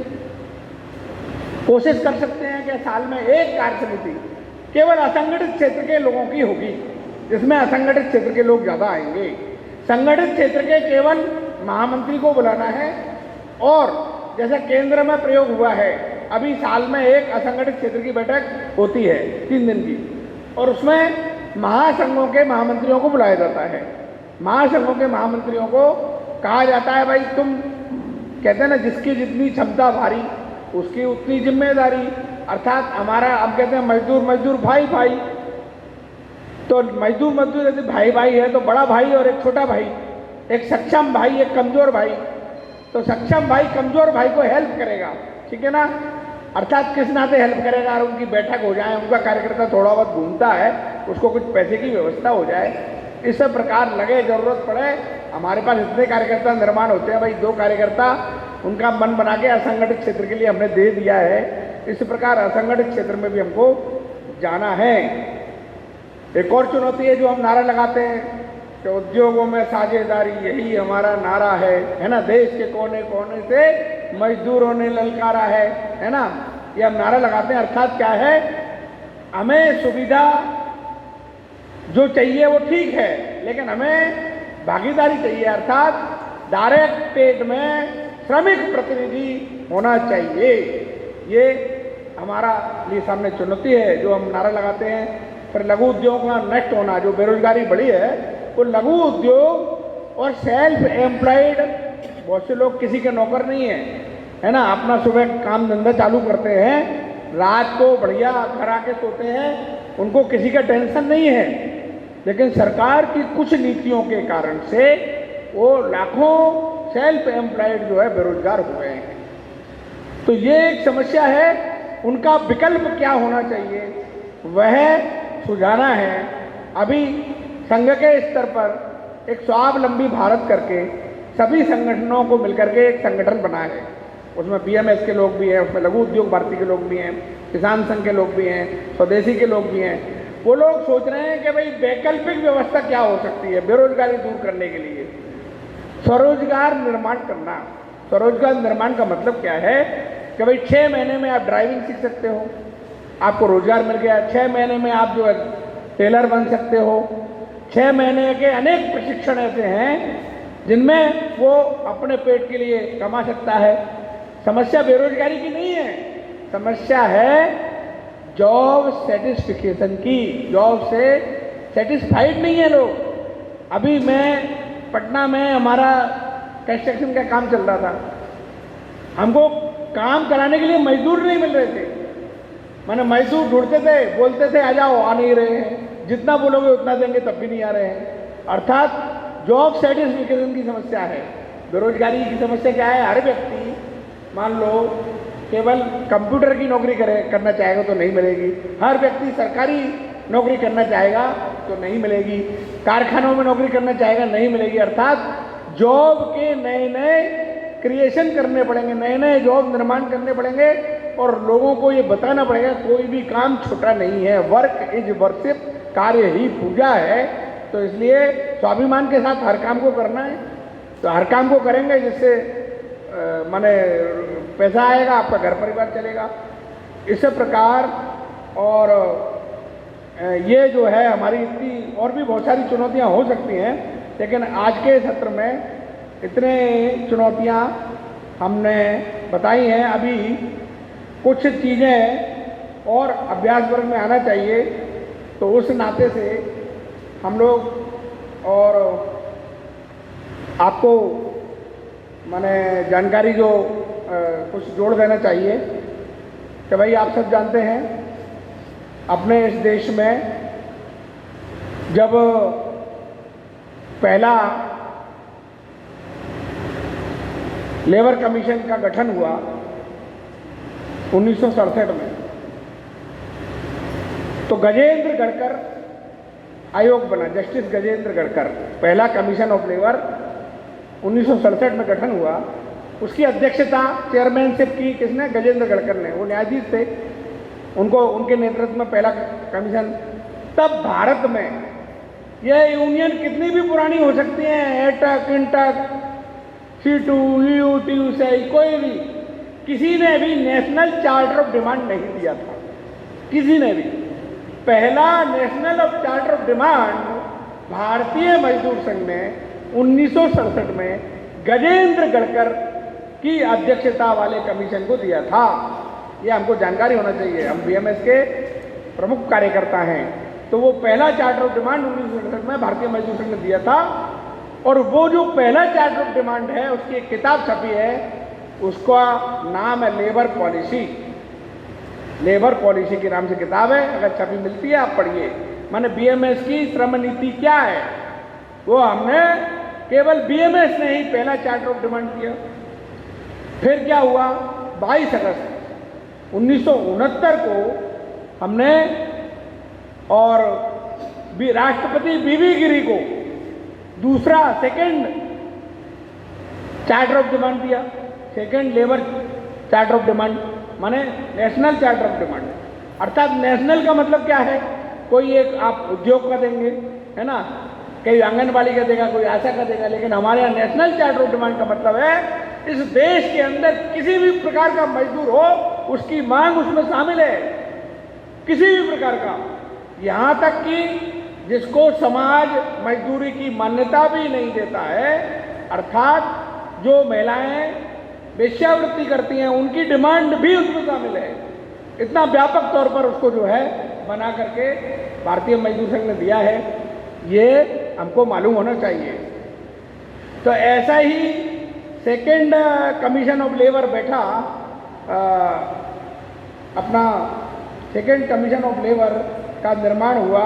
कोशिश कर सकते हैं कि साल में 1 कार्य समिति केवल असंगठित क्षेत्र के लोगों की होगी, जिसमें असंगठित क्षेत्र के लोग ज़्यादा आएंगे। संगठित क्षेत्र के केवल महामंत्री को बुलाना है, और जैसा केंद्र में प्रयोग हुआ है, अभी साल में 1 असंगठित क्षेत्र की बैठक होती है 3 दिन की, और उसमें महासंघों के महामंत्रियों को बुलाया जाता है। महासंघों के महामंत्रियों को कहा जाता है, भाई तुम कहते हैं ना, जिसकी जितनी क्षमता भारी उसकी उतनी जिम्मेदारी। अर्थात हमारा अब कहते हैं मजदूर मजदूर भाई भाई, तो मजदूर मजदूर यदि भाई भाई है तो बड़ा भाई और एक छोटा भाई, एक सक्षम भाई एक कमजोर भाई, तो सक्षम भाई कमजोर भाई को हेल्प करेगा। ठीक है ना। अर्थात किस नाते हेल्प करेगा? और उनकी बैठक हो जाए, उनका कार्यकर्ता थोड़ा बहुत घूमता है, उसको कुछ पैसे की व्यवस्था हो जाए, इस प्रकार लगे जरूरत पड़े। हमारे पास इतने कार्यकर्ता निर्माण होते हैं, भाई 2 कार्यकर्ता उनका मन बना के असंगठित क्षेत्र के लिए हमने दे दिया है। इस प्रकार असंगठित क्षेत्र में भी हमको जाना है। एक और चुनौती है जो हम नारा लगाते हैं कि उद्योगों में साझेदारी, यही हमारा नारा है ना। देश के कोने कोने से मजदूरों ने ललकारा है ना, ये हम नारा लगाते हैं। अर्थात क्या है? हमें सुविधा जो चाहिए वो ठीक है, लेकिन हमें भागीदारी चाहिए। अर्थात डायरेक्ट पेड में श्रमिक प्रतिनिधि होना चाहिए। ये हमारा लिए सामने चुनौती है जो हम नारा लगाते हैं। फिर लघु उद्योग का नष्ट होना, जो बेरोजगारी बढ़ी है, वो लघु उद्योग और सेल्फ एम्प्लॉयड, बहुत से लोग किसी के नौकर नहीं है ना, अपना सुबह काम धंधा चालू करते हैं, रात को बढ़िया घर आके सोते हैं, उनको किसी का टेंशन नहीं है। लेकिन सरकार की कुछ नीतियों के कारण से वो लाखों सेल्फ एम्प्लॉयड जो है बेरोजगार हो गए हैं। तो ये एक समस्या है। उनका विकल्प क्या होना चाहिए वह सुझाना है। अभी संघ के स्तर पर एक स्वावलंबी भारत करके सभी संगठनों को मिलकर के एक संगठन बना है। उसमें BMS के लोग भी हैं, उसमें लघु उद्योग भारती के लोग भी हैं, किसान संघ के लोग भी हैं, स्वदेशी के लोग भी हैं। वो लोग सोच रहे हैं कि भाई वैकल्पिक व्यवस्था क्या हो सकती है बेरोजगारी दूर करने के लिए। स्वरोजगार निर्माण करना। स्वरोजगार निर्माण का मतलब क्या है कि भाई 6 महीने में आप ड्राइविंग सीख सकते हो, आपको रोजगार मिल गया। 6 महीने में आप जो है टेलर बन सकते हो। 6 महीने के अनेक प्रशिक्षण ऐसे हैं जिनमें वो अपने पेट के लिए कमा सकता है। समस्या बेरोजगारी की नहीं है, समस्या है जॉब सेटिस्फिकेशन की। जॉब से सेटिस्फाइड नहीं है लोग। अभी मैं पटना में, हमारा कंस्ट्रक्शन का काम चल रहा था, हमको काम कराने के लिए मजदूर नहीं मिल रहे थे। मैंने मजदूर ढूंढते थे, बोलते थे आ जाओ, आ नहीं रहे हैं, जितना बोलोगे उतना देंगे तब भी नहीं आ रहे हैं। अर्थात जॉब सेटिस्फिकेशन की समस्या है। बेरोजगारी की समस्या क्या है? हर व्यक्ति मान लो केवल कंप्यूटर की नौकरी करना चाहेगा तो नहीं मिलेगी। हर व्यक्ति सरकारी नौकरी करना चाहेगा तो नहीं मिलेगी। कारखानों में नौकरी करना चाहेगा, नहीं मिलेगी। अर्थात जॉब के नए नए क्रिएशन करने पड़ेंगे, नए नए जॉब निर्माण करने पड़ेंगे, और लोगों को ये बताना पड़ेगा कोई भी काम छोटा नहीं है। वर्क इज वर्शिप, कार्य ही पूजा है। तो इसलिए स्वाभिमान के साथ हर काम को करना है। तो हर काम को करेंगे जिससे माने पैसा आएगा, आपका घर परिवार चलेगा। इस प्रकार और ये जो है हमारी इतनी और भी बहुत सारी चुनौतियां हो सकती हैं, लेकिन आज के सत्र में इतने चुनौतियां हमने बताई हैं। अभी कुछ चीज़ें और अभ्यास वर्ग में आना चाहिए, तो उस नाते से हम लोग और आपको माने जानकारी जो कुछ जोड़ देना चाहिए कि भाई आप सब जानते हैं अपने इस देश में जब पहला लेबर कमीशन का गठन हुआ 1967 में, तो गजेंद्र गढ़कर आयोग बना, जस्टिस गजेंद्र गढ़कर, पहला कमीशन ऑफ लेबर 1967 में गठन हुआ। उसकी अध्यक्षता चेयरमैनशिप की किसने? गजेंद्र गढ़कर ने। वो न्यायाधीश थे, उनको उनके नेतृत्व में पहला कमीशन। तब भारत में यह यूनियन कितनी भी पुरानी हो सकती है, AITUC, INTUC, C2, EU, TUSI, कोई भी, किसी ने भी नेशनल चार्टर ऑफ डिमांड नहीं दिया था, किसी ने भी। पहला national of charter of demand भारतीय मजदूर संघ ने 1967 में गजेंद्र गढ़कर की अध्यक्षता वाले कमीशन को दिया था। ये हमको जानकारी होना चाहिए, हम BMS के प्रमुख कार्यकर्ता हैं। तो वो पहला चार्टर ऑफ डिमांड 1967 में भारतीय मजदूर संघ ने दिया था। और वो जो पहला चार्टर ऑफ डिमांड है, उसकी एक किताब छपी है, उसका नाम है लेबर पॉलिसी। लेबर पॉलिसी के नाम से किताब है, अगर छपी मिलती है आप पढ़िए। माने BMS की श्रम नीति क्या है, वो हमने केवल BMS ने ही पहला चार्टर ऑफ डिमांड किया। फिर क्या हुआ, 22 अगस्त 1969 को हमने और राष्ट्रपति BB गिरी को दूसरा सेकंड चार्टर ऑफ डिमांड दिया, second labour charter of demand, माने नेशनल चार्टर ऑफ डिमांड। अर्थात नेशनल का मतलब क्या है, कोई एक आप उद्योग का देंगे, है ना, कोई आंगनबाड़ी का देगा, कोई आशा का देगा, लेकिन हमारे यहाँ नेशनल चार्टर ऑफ डिमांड का मतलब है इस देश के अंदर किसी भी प्रकार का मजदूर हो, उसकी मांग उसमें शामिल है, किसी भी प्रकार का। यहाँ तक कि जिसको समाज मजदूरी की मान्यता भी नहीं देता है, अर्थात जो महिलाएं वेश्यावृत्ति करती हैं, उनकी डिमांड भी उसमें शामिल है। इतना व्यापक तौर पर उसको जो है बना करके भारतीय मजदूर संघ ने दिया है, ये हमको मालूम होना चाहिए। तो ऐसा ही सेकेंड कमीशन ऑफ लेबर बैठा, अपना सेकेंड कमीशन ऑफ लेबर का निर्माण हुआ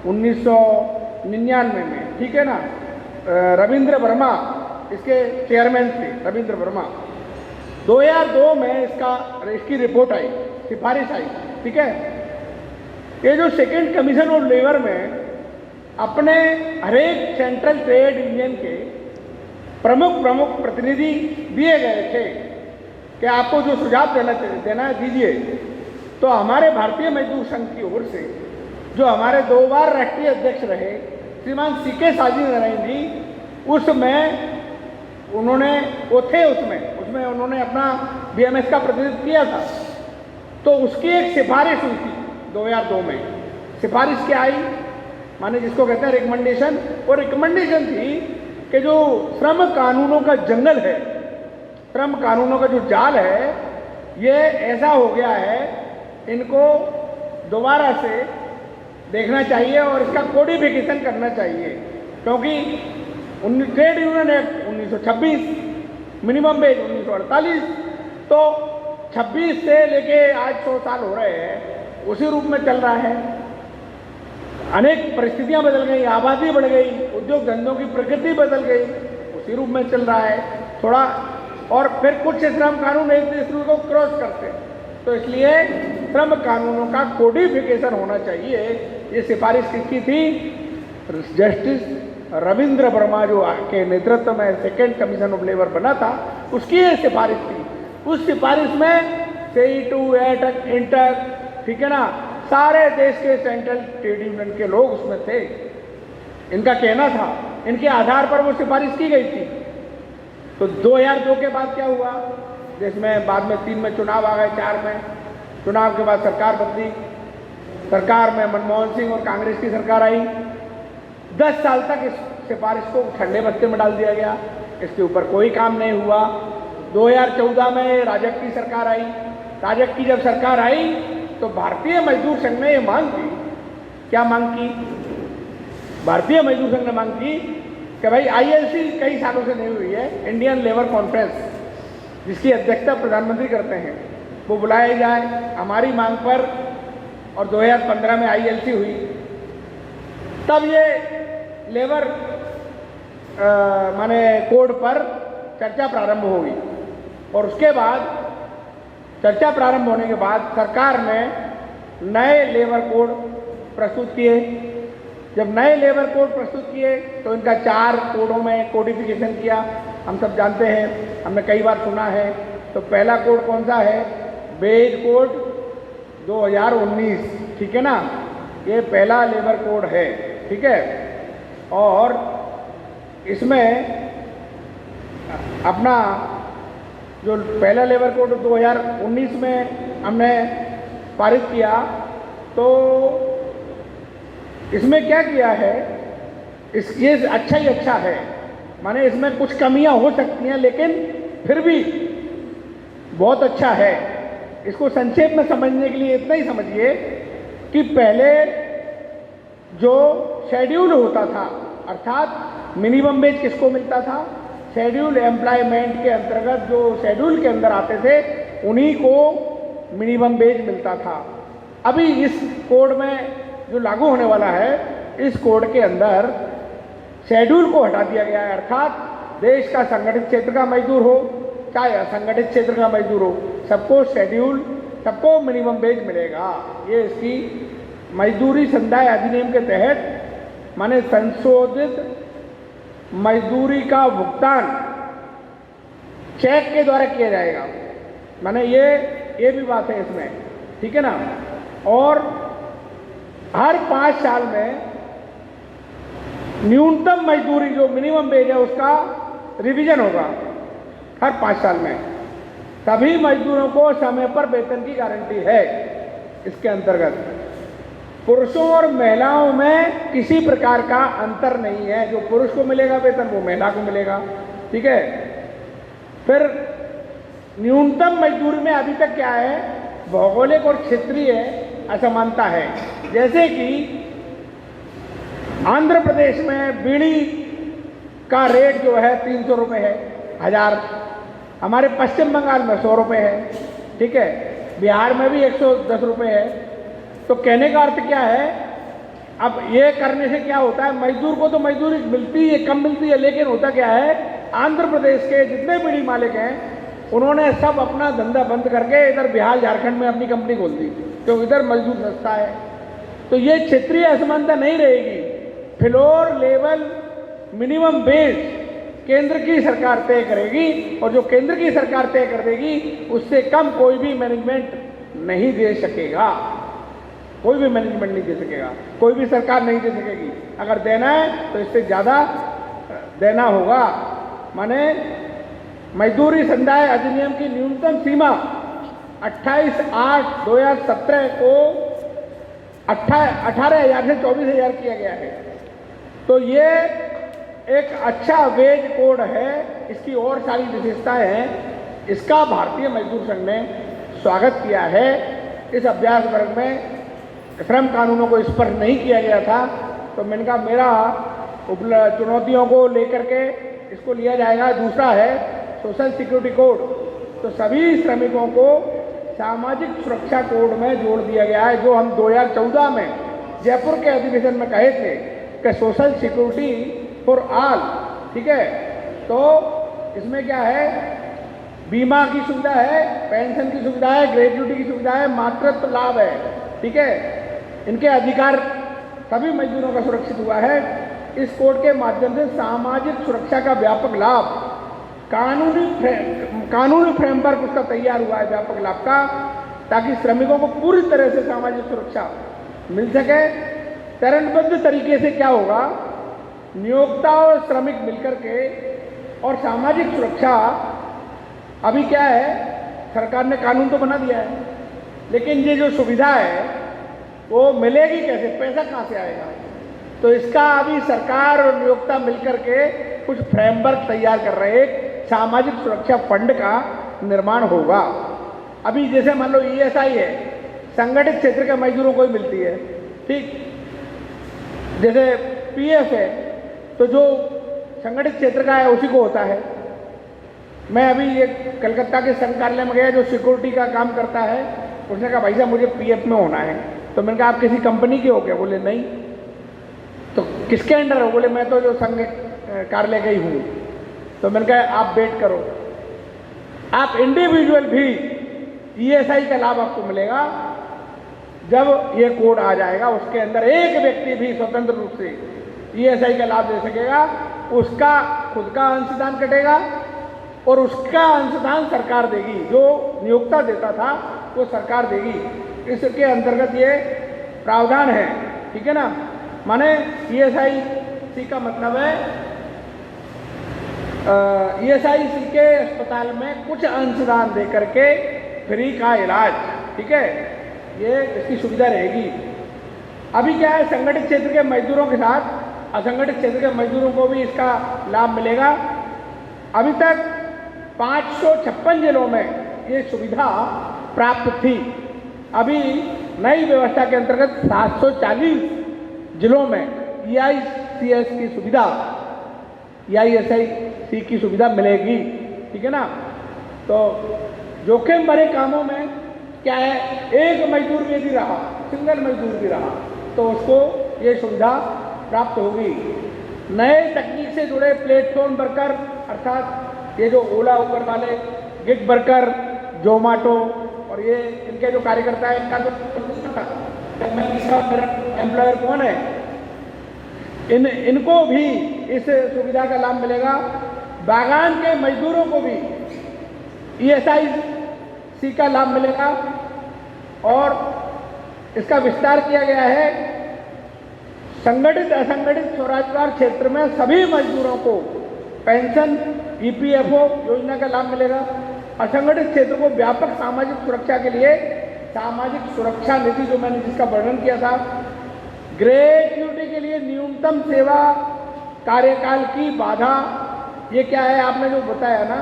1999 में, ठीक है ना। रविंद्र वर्मा इसके चेयरमैन थे, रविंद्र वर्मा। 2002 में इसकी रिपोर्ट आई, सिफारिश आई, ठीक है। ये जो सेकेंड कमीशन ऑफ लेबर में अपने हरेक सेंट्रल ट्रेड यूनियन के प्रमुख प्रतिनिधि दिए गए थे कि आपको जो सुझाव देना है दीजिए। तो हमारे भारतीय मजदूर संघ की ओर से जो हमारे 2 बार राष्ट्रीय अध्यक्ष रहे श्रीमान CK साजी नारायण जी, उसमें उन्होंने उसमें उन्होंने अपना BMS का प्रतिनिधित्व किया था। तो उसकी एक सिफारिश हुई थी 2002 में। सिफारिश क्या आई, माने जिसको कहते हैं रिकमेंडेशन। और रिकमेंडेशन थी कि जो श्रम कानूनों का जंगल है, श्रम कानूनों का जो जाल है, ये ऐसा हो गया है, इनको दोबारा से देखना चाहिए और इसका कोडिफिकेशन करना चाहिए। क्योंकि trade union act 1926, minimum wage 1948, तो 26 से लेके आज 100 साल हो रहे हैं, उसी रूप में चल रहा है। अनेक परिस्थितियां बदल गई, आबादी बढ़ गई, उद्योग धंधों की प्रकृति बदल गई, उसी रूप में चल रहा है थोड़ा। और फिर कुछ श्रम कानून एक दूसरे को क्रॉस करते हैं, तो इसलिए श्रम कानूनों का कोडिफिकेशन होना चाहिए। ये सिफारिश किसकी थी? जस्टिस रविंद्र वर्मा जो के नेतृत्व में सेकेंड कमीशन ऑफ लेबर बना था, उसकी ये सिफारिश थी। उस सिफारिश में C2, एटक, इंटक, ठीक है ना, सारे देश के सेंट्रल ट्रेड यूनियन के लोग उसमें थे। इनका कहना था, इनके आधार पर वो सिफारिश की गई थी। तो 2002 के बाद क्या हुआ, जिसमें बाद में 3 में चुनाव आ गए, 4 में चुनाव के बाद सरकार बदली। सरकार में मनमोहन सिंह और कांग्रेस की सरकार आई। 10 साल तक इस सिफारिश को ठंडे बस्ते में डाल दिया गया, इसके ऊपर कोई काम नहीं हुआ। 2014 में राजग की सरकार आई। राजग की जब सरकार आई तो भारतीय मजदूर संघ ने ये मांग की, क्या मांग की? भारतीय मजदूर संघ ने मांग की कि भाई ILC कई सालों से नहीं हुई है, इंडियन लेबर कॉन्फ्रेंस, जिसकी अध्यक्षता प्रधानमंत्री करते हैं, वो बुलाया जाए हमारी मांग पर। और 2015 में ILC हुई। तब ये लेबर माने कोड पर चर्चा प्रारंभ होगी और उसके बाद चर्चा प्रारंभ होने के बाद सरकार ने नए लेबर कोड प्रस्तुत किए। जब नए लेबर कोड प्रस्तुत किए तो इनका 4 कोडों में कोडिफिकेशन किया। हम सब जानते हैं, हमने कई बार सुना है। तो पहला कोड कौन सा है? वेज कोड 2019, ठीक है ना, ये पहला लेबर कोड है, ठीक है। और इसमें अपना जो पहला लेबर कोड 2019 में हमने पारित किया, तो इसमें क्या किया है, ये अच्छा ही अच्छा है, माने इसमें कुछ कमियां हो सकती हैं लेकिन फिर भी बहुत अच्छा है। इसको संक्षेप में समझने के लिए इतना ही समझिए कि पहले जो शेड्यूल होता था, अर्थात मिनिमम वेज किसको मिलता था? शेड्यूल एम्प्लॉयमेंट के अंतर्गत जो शेड्यूल के अंदर आते थे उन्हीं को मिनिमम वेज मिलता था। अभी इस कोड में जो लागू होने वाला है, इस कोड के अंदर शेड्यूल को हटा दिया गया है, अर्थात देश का संगठित क्षेत्र का मजदूर हो चाहे असंगठित क्षेत्र का मजदूर हो, सबको शेड्यूल, सबको मिनिमम वेज मिलेगा। ये इसकी मजदूरी संदाय अधिनियम के तहत माने संशोधित मजदूरी का भुगतान चेक के द्वारा किया जाएगा, माने ये भी बात है इसमें, ठीक है ना। और हर 5 साल में न्यूनतम मजदूरी जो मिनिमम वेज है उसका रिवीजन होगा हर 5 साल में। सभी मजदूरों को समय पर वेतन की गारंटी है। इसके अंतर्गत पुरुषों और महिलाओं में किसी प्रकार का अंतर नहीं है, जो पुरुष को मिलेगा वेतन वो महिला को मिलेगा, ठीक है। फिर न्यूनतम मजदूरी में अभी तक क्या है, भौगोलिक और क्षेत्रीय असमानता है। जैसे कि आंध्र प्रदेश में बीड़ी का रेट जो है 300 रुपये है 1000, हमारे पश्चिम बंगाल में 100 रुपये है, ठीक है, बिहार में भी 110 रुपये है। तो कहने का अर्थ क्या है, अब ये करने से क्या होता है, मजदूर को तो मजदूरी मिलती है, कम मिलती है, लेकिन होता क्या है, आंध्र प्रदेश के जितने बीड़ी मालिक हैं उन्होंने सब अपना धंधा बंद करके इधर बिहार झारखंड में अपनी कंपनी खोल दी, क्योंकि इधर मजदूर सस्ता है। तो ये क्षेत्रीय असमानता नहीं रहेगी। फ्लोर लेवल मिनिमम वेज केंद्र की सरकार तय करेगी और जो केंद्र की सरकार तय कर देगी उससे कम कोई भी मैनेजमेंट नहीं दे सकेगा, कोई भी मैनेजमेंट नहीं दे सकेगा, कोई भी सरकार नहीं दे सकेगी। अगर देना है तो इससे ज़्यादा देना होगा। माने मजदूरी संदाय अधिनियम की न्यूनतम सीमा 28/8/2017 को 18,000 से 24,000 किया गया है। तो ये एक अच्छा वेज कोड है, इसकी और सारी विशेषताएं हैं। इसका भारतीय मजदूर संघ ने स्वागत किया है। इस अभ्यास वर्ग में श्रम कानूनों को स्पर्श नहीं किया गया था, तो मैंने कहा मेरा चुनौतियों को लेकर के इसको लिया जाएगा। दूसरा है सोशल सिक्योरिटी कोड, तो सभी श्रमिकों को सामाजिक सुरक्षा कोड में जोड़ दिया गया है, जो हम 2014 में जयपुर के अधिवेशन में कहे थे कि सोशल सिक्योरिटी फॉर ऑल, ठीक है। तो इसमें क्या है, बीमा की सुविधा है, पेंशन की सुविधा है, ग्रेजुटी की सुविधा है, मातृत्व लाभ है, ठीक है। इनके अधिकार सभी मजदूरों का सुरक्षित हुआ है। इस कोड के माध्यम से सामाजिक सुरक्षा का व्यापक लाभ, कानूनी फ्रेमवर्क उसका तैयार हुआ है व्यापक लाभ का, ताकि श्रमिकों को पूरी तरह से सामाजिक सुरक्षा मिल सके। चरणबद्ध तरीके से क्या होगा, नियोक्ता और श्रमिक मिलकर के, और सामाजिक सुरक्षा अभी क्या है, सरकार ने कानून तो बना दिया है, लेकिन ये जो सुविधा है वो मिलेगी कैसे, पैसा कहाँ से आएगा। तो इसका अभी सरकार और नियोक्ता मिलकर के कुछ फ्रेमवर्क तैयार कर रहे हैं, सामाजिक सुरक्षा फंड का निर्माण होगा। अभी जैसे मान लो ESI है, संगठित क्षेत्र के मजदूरों को ही मिलती है, ठीक। जैसे PF है, तो जो संगठित क्षेत्र का है उसी को होता है। मैं अभी एक कलकत्ता के संघ कार्यालय में गया जो सिक्योरिटी का काम करता है, उसने कहा भाई साहब मुझे PF में होना है। तो मैंने कहा आप किसी कंपनी के हो क्या? बोले नहीं। तो किसके अंडर हो? बोले मैं तो जो संघ कार्यालय गई हूँ, तो मैंने कहा आप वेट करो, आप इंडिविजुअल भी ESI का लाभ आपको मिलेगा जब ये कोड आ जाएगा। उसके अंदर एक व्यक्ति भी स्वतंत्र रूप से ESI का लाभ दे सकेगा, उसका खुद का अंशदान कटेगा और उसका अंशदान सरकार देगी, जो नियोक्ता देता था वो सरकार देगी। इसके अंतर्गत ये प्रावधान है, ठीक है ना। माने ESIC का मतलब है ESIC के अस्पताल में कुछ अंशदान दे करके फ्री का इलाज, ठीक है, ये इसकी सुविधा रहेगी। अभी क्या है, संगठित क्षेत्र के मजदूरों के साथ असंगठित क्षेत्र के मजदूरों को भी इसका लाभ मिलेगा। अभी तक 556 जिलों में ये सुविधा प्राप्त थी। अभी नई व्यवस्था के अंतर्गत 740 जिलों में EICS की सुविधा, EISIC की सुविधा मिलेगी, ठीक है ना। तो जोखिम भरे कामों में क्या है, एक मजदूर भी यदि रहा, सिंगल मजदूर भी रहा, तो उसको ये सुविधा प्राप्त होगी। नए तकनीक से जुड़े प्लेटफॉर्म वर्कर, अर्थात ये जो ओला उबर वाले, गिग वर्कर, जोमाटो और ये इनके जो कार्यकर्ता है, इनका जो एम्प्लॉयर कौन है, इनको भी इस सुविधा का लाभ मिलेगा। बागान के मजदूरों को भी ESIC का लाभ मिलेगा और इसका विस्तार किया गया है। संगठित असंगठित स्वरोजगार क्षेत्र में सभी मजदूरों को पेंशन EPFO योजना का लाभ मिलेगा। असंगठित क्षेत्र को व्यापक सामाजिक सुरक्षा के लिए सामाजिक सुरक्षा नीति, जो मैंने जिसका वर्णन किया था, ग्रेच्युटी के लिए न्यूनतम सेवा कार्यकाल की बाधा, ये क्या है आपने जो बताया ना,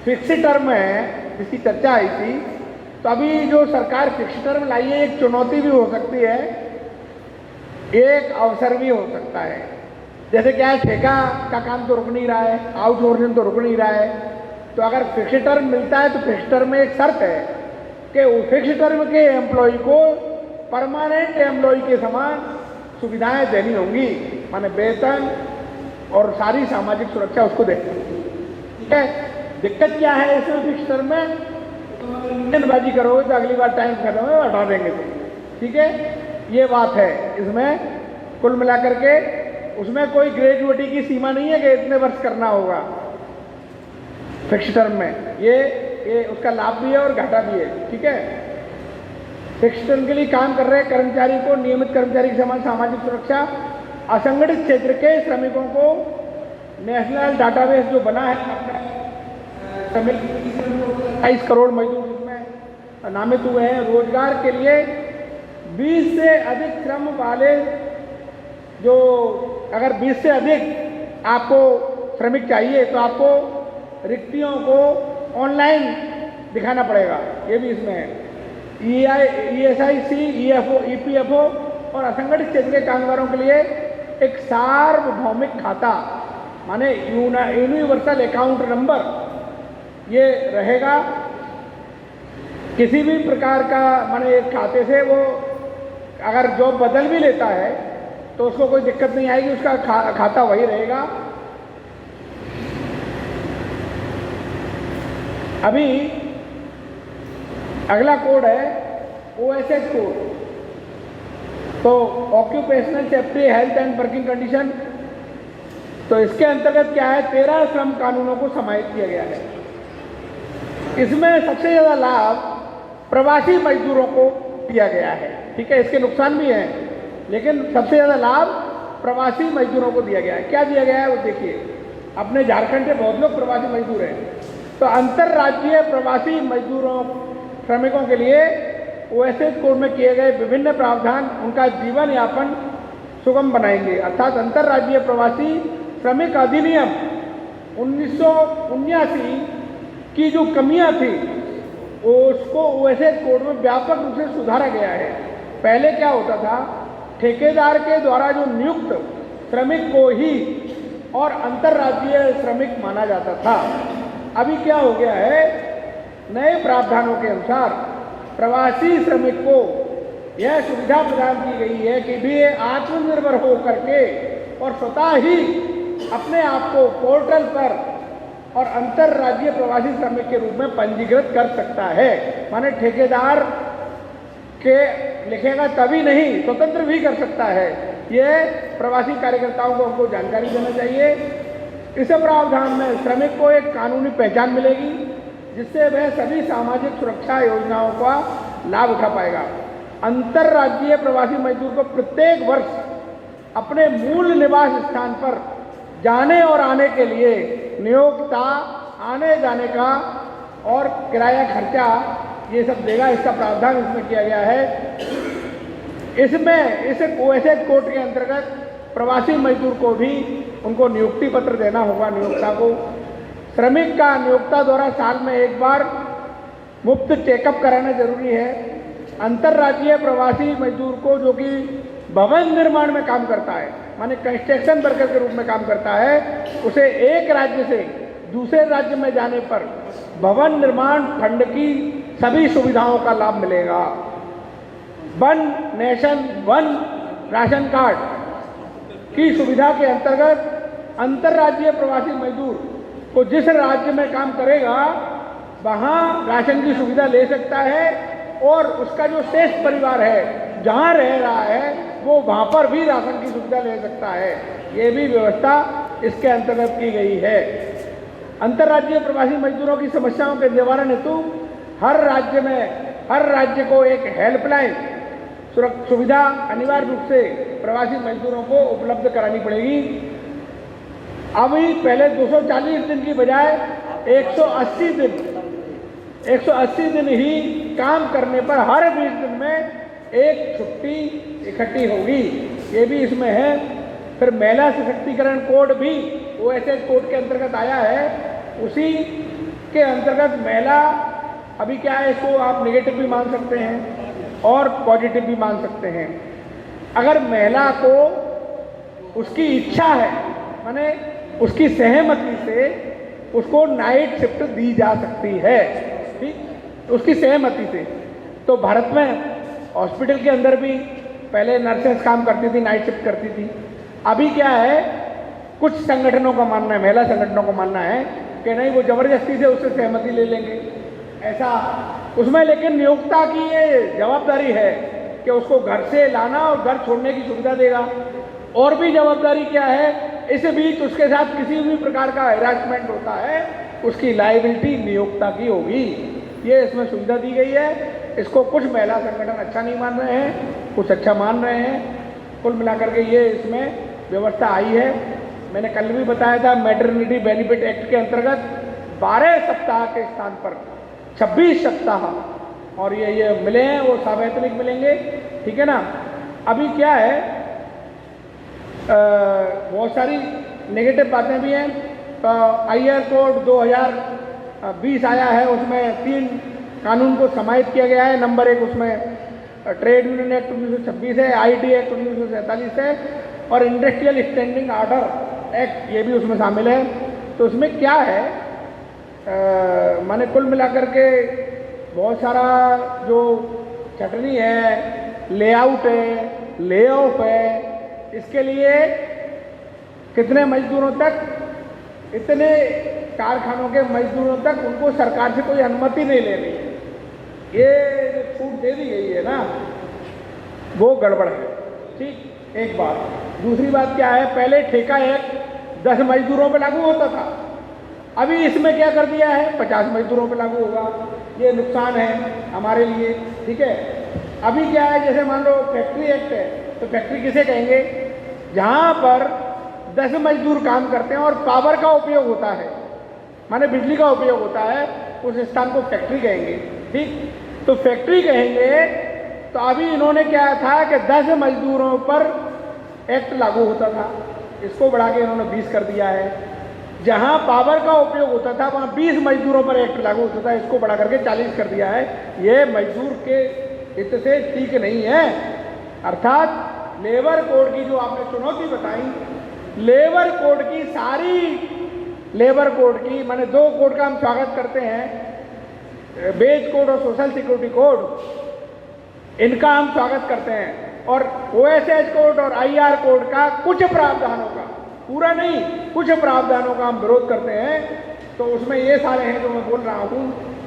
फिक्स टर्म है जिसकी चर्चा आई थी। तो अभी जो सरकार फिक्स टर्म लाई है, एक चुनौती भी हो सकती है, एक अवसर भी हो सकता है। जैसे क्या है, ठेका का काम तो रुक नहीं रहा है, आउटसोर्सिंग तो रुक नहीं रहा है, तो अगर फिक्स टर्म मिलता है तो फिक्स टर्म में एक शर्त है कि फिक्स टर्म के एम्प्लॉय को परमानेंट एम्प्लॉय के समान सुविधाएं देनी होंगी, माने वेतन और सारी सामाजिक सुरक्षा उसको देनी होगी, ठीक है। दिक्कत क्या है इसमें, फिक्स टर्म में जल्दबाजी करोगे तो अगली बार टाइम खत्म है हटा देंगे तुम, ठीक है, ये बात है। इसमें कुल मिलाकर के उसमें कोई ग्रेजुएटी की सीमा नहीं है कि इतने वर्ष करना होगा फिक्स टर्म में। ये उसका लाभ भी है और घाटा भी है, ठीक है। फिक्स टर्म के लिए काम कर रहे कर्मचारी को नियमित कर्मचारी के समान सामाजिक सुरक्षा, असंगठित क्षेत्र के श्रमिकों को नेशनल डाटाबेस जो बना है, 22 करोड़ मजदूर इसमें नामित हुए हैं। रोजगार के लिए 20 से अधिक श्रम वाले, जो अगर 20 से अधिक आपको श्रमिक चाहिए तो आपको रिक्तियों को ऑनलाइन दिखाना पड़ेगा, ये भी इसमें है। ESIC, EPFO और असंगठित क्षेत्र के कामगारों के लिए एक सार्वभौमिक खाता, माने यूनिवर्सल अकाउंट नंबर, ये रहेगा। किसी भी प्रकार का माने एक खाते से वो अगर जॉब बदल भी लेता है तो उसको कोई दिक्कत नहीं आएगी, उसका खाता वही रहेगा। अभी अगला कोड है OSH कोड, तो occupational safety health and working condition. तो इसके अंतर्गत क्या है, 13 श्रम कानूनों को समाहित किया गया है। इसमें सबसे ज़्यादा लाभ प्रवासी मजदूरों को दिया गया है, ठीक है। इसके नुकसान भी हैं, लेकिन सबसे ज़्यादा लाभ प्रवासी मजदूरों को दिया गया है। क्या दिया गया है वो देखिए, अपने झारखंड से बहुत लोग प्रवासी मजदूर हैं, तो अंतर्राज्यीय प्रवासी मजदूरों श्रमिकों के लिए OSH कोड में किए गए विभिन्न प्रावधान उनका जीवन यापन सुगम बनाएंगे। अर्थात अंतर्राज्यीय प्रवासी श्रमिक अधिनियम 1979 की जो कमियां थी उसको OSH कोड में व्यापक रूप से सुधारा गया है। पहले क्या होता था, ठेकेदार के द्वारा जो नियुक्त श्रमिक को ही और अंतर्राज्यीय श्रमिक माना जाता था। अभी क्या हो गया है, नए प्रावधानों के अनुसार प्रवासी श्रमिक को यह सुविधा प्रदान की गई है कि भी आत्मनिर्भर हो करके और स्वतः ही अपने आप को पोर्टल पर और अंतर्राज्यीय प्रवासी श्रमिक के रूप में पंजीकृत कर सकता है। माने ठेकेदार के लिखेगा तभी नहीं, स्वतंत्र भी कर सकता है। ये प्रवासी कार्यकर्ताओं को हमको जानकारी देना चाहिए। इस प्रावधान में श्रमिक को एक कानूनी पहचान मिलेगी, जिससे वह सभी सामाजिक सुरक्षा योजनाओं का लाभ उठा पाएगा। अंतर्राज्यीय प्रवासी मजदूर को प्रत्येक वर्ष अपने मूल निवास स्थान पर जाने और आने के लिए नियोक्ता आने जाने का और किराया खर्चा ये सब देगा। इसका प्रावधान इसमें किया गया है। इसमें इस ओएसए कोड के अंतर्गत प्रवासी मजदूर को भी उनको नियुक्ति पत्र देना होगा नियोक्ता को। श्रमिक का नियोक्ता द्वारा साल में एक बार मुफ्त चेकअप कराना जरूरी है। अंतर्राज्यीय प्रवासी मजदूर को जो कि भवन निर्माण में काम करता है, माने कंस्ट्रक्शन वर्कर के रूप में काम करता है, उसे एक राज्य से दूसरे राज्य में जाने पर भवन निर्माण फंड की सभी सुविधाओं का लाभ मिलेगा। One nation one ration card की सुविधा के अंतर्गत अंतर्राज्यीय प्रवासी मजदूर को जिस राज्य में काम करेगा वहाँ राशन की सुविधा ले सकता है और उसका जो शेष परिवार है जहाँ रह रहा है वो वहाँ पर भी राशन की सुविधा ले सकता है। ये भी व्यवस्था इसके अंतर्गत की गई है। अंतर्राज्यीय प्रवासी मजदूरों की समस्याओं के निवारण हेतु हर राज्य को एक हेल्पलाइन सुविधा अनिवार्य रूप से प्रवासी मजदूरों को उपलब्ध करानी पड़ेगी। अभी पहले 240 दिन की बजाय 180 दिन ही काम करने पर हर 20 दिन में एक छुट्टी इकट्ठी होगी। ये भी इसमें है। फिर महिला सशक्तिकरण कोड भी ओएसए कोड के अंतर्गत आया है। उसी के अंतर्गत महिला अभी क्या है, इसको आप नेगेटिव भी मान सकते हैं और पॉजिटिव भी मान सकते हैं। अगर महिला को उसकी इच्छा है, माने उसकी सहमति से उसको नाइट शिफ्ट दी जा सकती है, ठीक, उसकी सहमति से। तो भारत में हॉस्पिटल के अंदर भी पहले नर्सेस काम करती थी, नाइट शिफ्ट करती थी। अभी क्या है, कुछ संगठनों का मानना है, महिला संगठनों का मानना है कि नहीं, वो जबरदस्ती से उससे सहमति ले लेंगे ऐसा। उसमें लेकिन नियोक्ता की ये जवाबदारी है कि उसको घर से लाना और घर छोड़ने की सुविधा देगा। और भी जवाबदारी क्या है, इस बीच उसके साथ किसी भी प्रकार का हैरेसमेंट होता है उसकी लायबिलिटी नियोक्ता की होगी। ये इसमें सुविधा दी गई है। इसको कुछ महिला संगठन अच्छा नहीं मान रहे हैं, कुछ अच्छा मान रहे हैं। कुल मिलाकर के ये इसमें व्यवस्था आई है। मैंने कल भी बताया था, मैटरनिटी बेनिफिट एक्ट के अंतर्गत 12 सप्ताह के स्थान पर 26 सप्ताह और ये मिले हैं, वो सावैतनिक मिलेंगे, ठीक है ना। अभी क्या है, बहुत सारी नेगेटिव बातें भी हैं। तो आईआर कोड 2020 आया है, उसमें 3 कानून को समाहित किया गया है। नंबर 1 उसमें ट्रेड यूनियन एक्ट 1926 है, आईटी एक्ट 1947 है और इंडस्ट्रियल स्टैंडिंग ऑर्डर एक्ट ये भी उसमें शामिल है। तो उसमें क्या है, माने कुल मिलाकर के बहुत सारा जो चटनी है, लेआउट है, ले ऑफ है, इसके लिए कितने मजदूरों तक, इतने कारखानों के मजदूरों तक उनको सरकार से कोई अनुमति नहीं ले रही है। ये छूट दे दी गई है ना, वो गड़बड़ है, ठीक, एक बात। दूसरी बात क्या है, पहले ठेका एक्ट 10 मजदूरों पे लागू होता था, अभी इसमें क्या कर दिया है, 50 मजदूरों पे लागू होगा। ये नुकसान है हमारे लिए, ठीक है। अभी क्या है, जैसे मान लो फैक्ट्री एक्ट है, तो फैक्ट्री किसे कहेंगे, जहाँ पर 10 मजदूर काम करते हैं और पावर का उपयोग होता है, माने बिजली का उपयोग होता है, उस स्थान को फैक्ट्री कहेंगे, ठीक। तो फैक्ट्री कहेंगे। तो अभी इन्होंने क्या था कि 10 मजदूरों पर एक्ट लागू होता था, इसको बढ़ा के इन्होंने 20 कर दिया है। जहाँ पावर का उपयोग होता था वहाँ 20 मजदूरों पर एक्ट लागू होता था, इसको बढ़ा करके 40 कर दिया है। ये मजदूर के हित से ठीक नहीं है। अर्थात लेबर कोड की जो आपने चुनौती बताई, लेबर कोड की सारी लेबर कोड की, माने 2 कोड का हम स्वागत करते हैं, वेज कोड और सोशल सिक्योरिटी कोड, इनका हम स्वागत करते हैं। और ओएसएच कोड और आईआर कोड का कुछ प्रावधानों का पूरा नहीं, कुछ प्रावधानों का हम विरोध करते हैं। तो उसमें ये सारे हैं जो मैं बोल रहा हूँ,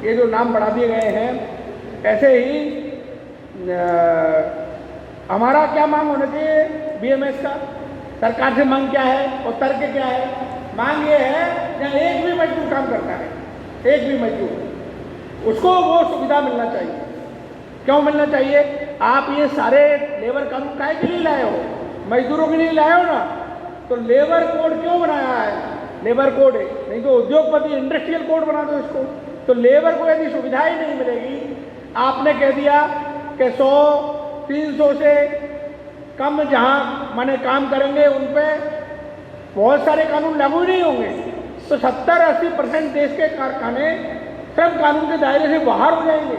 ये जो नाम बढ़ा दिए गए हैं। ऐसे ही हमारा क्या मांग होना चाहिए बीएमएस का, सरकार से मांग क्या है और तर्क क्या है? मांग ये है जहाँ एक भी मजदूर काम करता है, एक भी मजदूर, उसको वो सुविधा मिलना चाहिए। क्यों मिलना चाहिए? आप ये सारे लेबर कानून काहे के लिए लाए हो? मजदूरों के लिए लाए हो ना, तो लेबर कोड क्यों बनाया है? लेबर कोड है, नहीं तो उद्योगपति इंडस्ट्रियल कोड बना दो इसको। तो लेबर को यदि सुविधा ही नहीं मिलेगी, आपने कह दिया कि 100-300 से कम जहाँ माने काम करेंगे उन पे बहुत सारे कानून लागू ही नहीं होंगे, तो 70-80% देश के कारखाने श्रम कानून के दायरे से बाहर हो जाएंगे।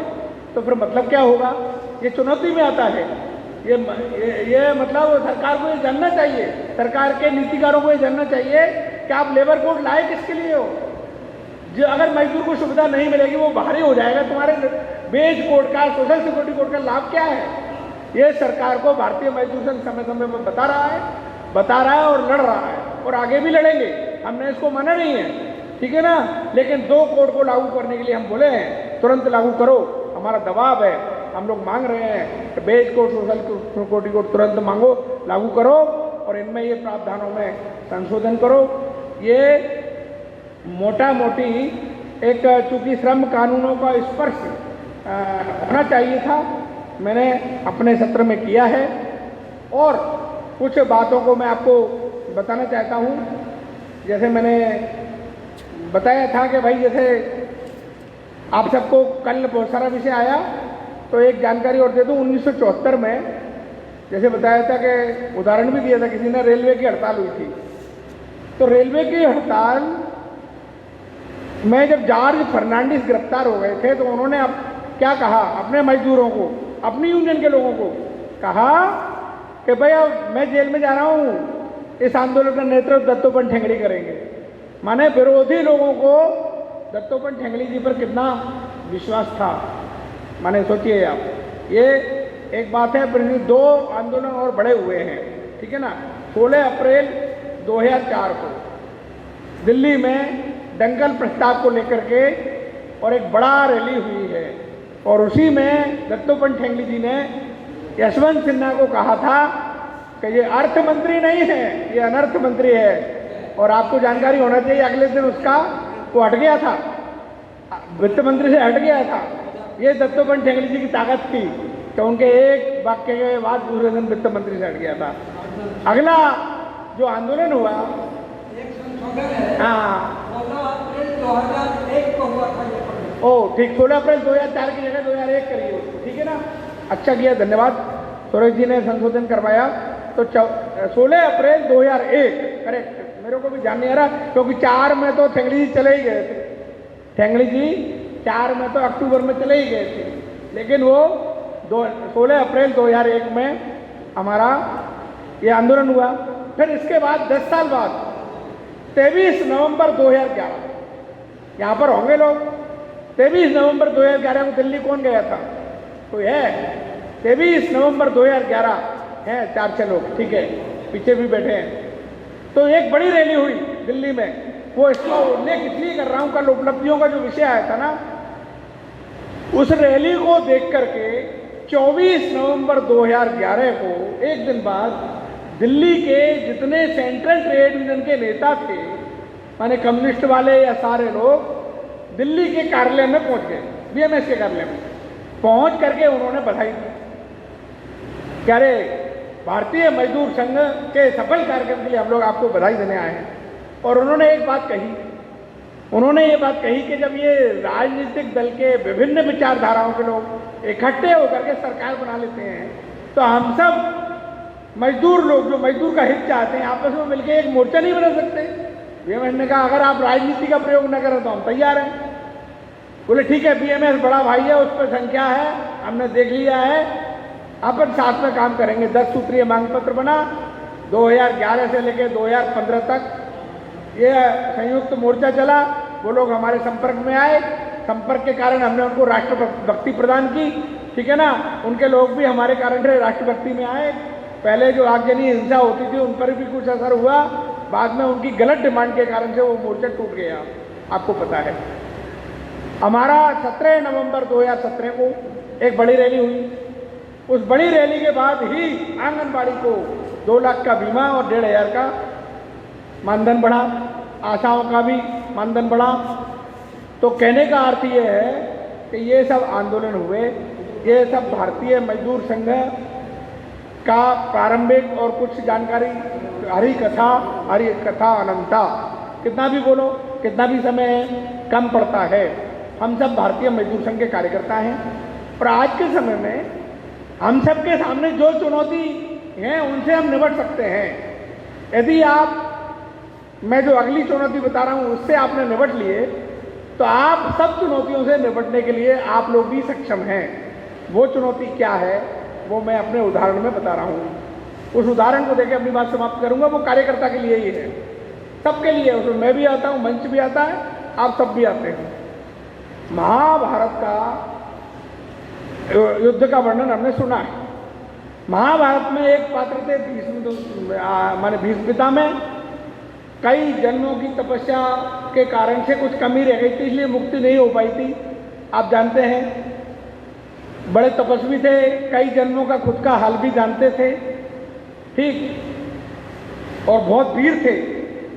तो फिर मतलब क्या होगा? ये चुनौती में आता है। ये मतलब सरकार को ये जानना चाहिए, सरकार के नीतिकारों को ये जानना चाहिए कि आप लेबर कोड लाए किसके लिए हो। जो अगर मजदूर को सुविधा नहीं मिलेगी वो बाहर ही हो जाएगा, तुम्हारे वेज कोड का, सोशल सिक्योरिटी कोड का लाभ क्या है? ये सरकार को भारतीय मजदूर संघ समय समय पर बता रहा है और लड़ रहा है, और आगे भी लड़ेंगे। हमने इसको माना नहीं है, ठीक है ना। लेकिन 2 कोड को लागू करने के लिए हम बोले हैं तुरंत लागू करो, हमारा दबाव है, हम लोग मांग रहे हैं कि wage code, social security code तुरंत मांगो, लागू करो, और इनमें ये प्रावधानों में संशोधन करो। ये मोटा मोटी एक चूँकि श्रम कानूनों का स्पर्श होना चाहिए था, मैंने अपने सत्र में किया है। और कुछ बातों को मैं आपको बताना चाहता हूँ। जैसे मैंने बताया था कि भाई जैसे आप सबको कल बहुत सारा विषय आया, तो एक जानकारी और दे दूँ। 1974 में जैसे बताया था कि उदाहरण भी दिया था किसी ने, रेलवे की हड़ताल हुई थी। तो रेलवे की हड़ताल में जब जॉर्ज फर्नांडिस गिरफ्तार हो गए थे, तो उन्होंने अब क्या कहा अपने मजदूरों को, अपनी यूनियन के लोगों को कहा कि भैया मैं जेल में जा रहा हूँ, इस आंदोलन का नेतृत्व दत्तोपंत ठेंगड़ी करेंगे। माने विरोधी लोगों को दत्तोपंत ठेंगड़ी जी पर कितना विश्वास था, माने सोचिए आप। ये एक बात है। फिर 2 आंदोलन और बड़े हुए हैं, ठीक है ना। 16 अप्रैल 2004 को दिल्ली में दंगल प्रस्ताव को लेकर के और एक बड़ा रैली हुई है, और उसी में दत्तोपंत ठेंगड़ी जी ने यशवंत सिन्हा को कहा था कि ये अर्थ मंत्री नहीं है, ये अनर्थ मंत्री है। और आपको जानकारी होना चाहिए, अगले दिन उसका वो हट गया था, वित्त मंत्री से हट गया था। ये दत्तोपंत ठेंगड़ी जी की ताकत थी कि उनके एक वाक्य के बाद दूसरे दिन वित्त मंत्री से हट गया था। अगला जो आंदोलन हुआ, हाँ, 16 अप्रैल 2004 की जगह 2001 करिए उसको, ठीक है ना। अच्छा किया, धन्यवाद, सूरज जी ने संशोधन करवाया। तो 16 अप्रैल 2001 करेक्ट, मेरे को भी जान नहीं आ रहा, क्योंकि 4 में तो ठेंगड़ी जी चले ही गए थे। ठेंगड़ी जी 4 में तो अक्टूबर में चले ही गए थे, लेकिन वो 16 अप्रैल 2001 में हमारा ये आंदोलन हुआ। फिर इसके बाद 10 साल बाद 23 नवंबर 2011, यहाँ पर होंगे लोग, 23 नवंबर 2011 को दिल्ली कौन गया था? कोई है? 23 नवंबर 2011 है, 4-6 लोग, ठीक है, पीछे भी बैठे हैं। तो एक बड़ी रैली हुई दिल्ली में, वो इसका उल्लेख इसलिए कर रहा हूँ, कल उपलब्धियों का जो विषय आया था ना, उस रैली को देख करके 24 नवंबर 2011 को, एक दिन बाद, दिल्ली के जितने सेंट्रल ट्रेड यूनियन के नेता थे, माने कम्युनिस्ट वाले या सारे लोग, दिल्ली के कार्यालय में पहुंच गए, बीएमएस के कार्यालय में पहुंच करके उन्होंने बधाई दी। कह रहे भारतीय मजदूर संघ के सफल कार्यक्रम के लिए हम लोग आपको बधाई देने आए हैं। और उन्होंने एक बात कही, उन्होंने ये बात कही कि जब ये राजनीतिक दल के विभिन्न विचारधाराओं के लोग इकट्ठे होकर के सरकार बना लेते हैं, तो हम सब मजदूर लोग जो मजदूर का हित चाहते हैं, आपस में मिलकर एक मोर्चा नहीं बना सकते। बीएमएस ने कहा अगर आप राजनीति का प्रयोग न करें तो हम तैयार हैं। बोले ठीक है, बीएमएस बड़ा भाई है, उस पर संख्या है, हमने देख लिया है, अपन साथ में काम करेंगे। 10 सूत्रीय मांग पत्र बना, 2011 से लेकर 2015 तक ये संयुक्त मोर्चा चला। वो लोग हमारे संपर्क में आए, संपर्क के कारण हमने उनको राष्ट्रभक्ति प्रदान की, ठीक है ना। उनके लोग भी हमारे कारण से राष्ट्रभक्ति में आए। पहले जो आगजनी हिंसा होती थी उन पर भी कुछ असर हुआ, बाद में उनकी गलत डिमांड के कारण से वो मोर्चा टूट गया, आपको पता है। हमारा 17 नवंबर 2017 को एक बड़ी रैली हुई। उस बड़ी रैली के बाद ही आंगनबाड़ी को 2 लाख का बीमा और 1,500 का मानधन बढ़ा, आशाओं का भी मानधन बढ़ा। तो कहने का अर्थ ये है कि ये सब आंदोलन हुए, ये सब भारतीय मजदूर संघ का प्रारंभिक और कुछ जानकारी, हरी कथा अनंता, कितना भी बोलो, कितना भी समय है, कम पड़ता है। हम सब भारतीय मजदूर संघ के कार्यकर्ता हैं और आज के समय में हम सब के सामने जो चुनौती हैं उनसे हम निपट सकते हैं। यदि आप, मैं जो अगली चुनौती बता रहा हूँ उससे आपने निपट लिए, तो आप सब चुनौतियों से निपटने के लिए आप लोग भी सक्षम हैं। वो चुनौती क्या है वो मैं अपने उदाहरण में बता रहा हूँ। उस उदाहरण को देकर अपनी बात समाप्त करूँगा। वो कार्यकर्ता के लिए ही है, सबके लिए। उसमें मैं भी आता हूँ, मंच भी आता है, आप सब भी आते हैं। महाभारत का युद्ध का वर्णन हमने सुना है। महाभारत में एक पात्र थे माने भीष्म पितामह। कई जन्मों की तपस्या के कारण से कुछ कमी रह गई थी, इसलिए मुक्ति नहीं हो पाई थी, आप जानते हैं। बड़े तपस्वी थे, कई जन्मों का खुद का हाल भी जानते थे, ठीक, और बहुत वीर थे।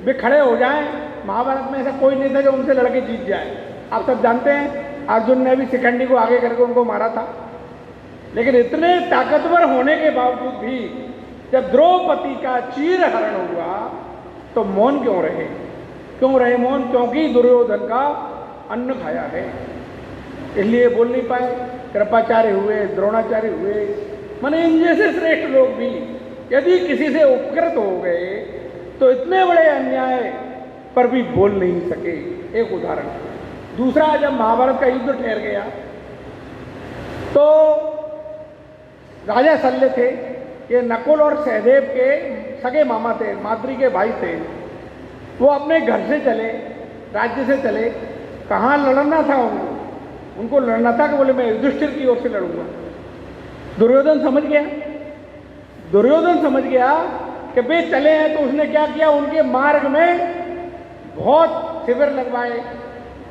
वे खड़े हो जाएं, महाभारत में ऐसा कोई नहीं था जो उनसे लड़के जीत जाए। आप सब जानते हैं अर्जुन ने भी शिखंडी को आगे करके उनको मारा था। लेकिन इतने ताकतवर होने के बावजूद भी जब द्रौपदी का चीरहरण हुआ तो मौन क्यों रहे? क्यों रहे मौन? क्योंकि दुर्योधन का अन्न खाया है, इसलिए बोल नहीं पाए। कृपाचार्य हुए, द्रोणाचार्य हुए, माने इन जैसे श्रेष्ठ लोग भी यदि किसी से उपकृत हो गए तो इतने बड़े अन्याय पर भी बोल नहीं सके। एक उदाहरण। दूसरा, जब महाभारत का युद्ध ठहर गया तो राजा शल्य थे, ये नकुल और सहदेव के सगे मामा थे, माद्री के भाई थे। वो अपने घर से चले, राज्य से चले, कहाँ लड़ना था उनको लड़ना था कि बोले मैं युधिष्ठिर की ओर से लड़ूंगा। दुर्योधन समझ गया कि वे चले हैं, तो उसने क्या किया, उनके मार्ग में बहुत शिविर लगवाए,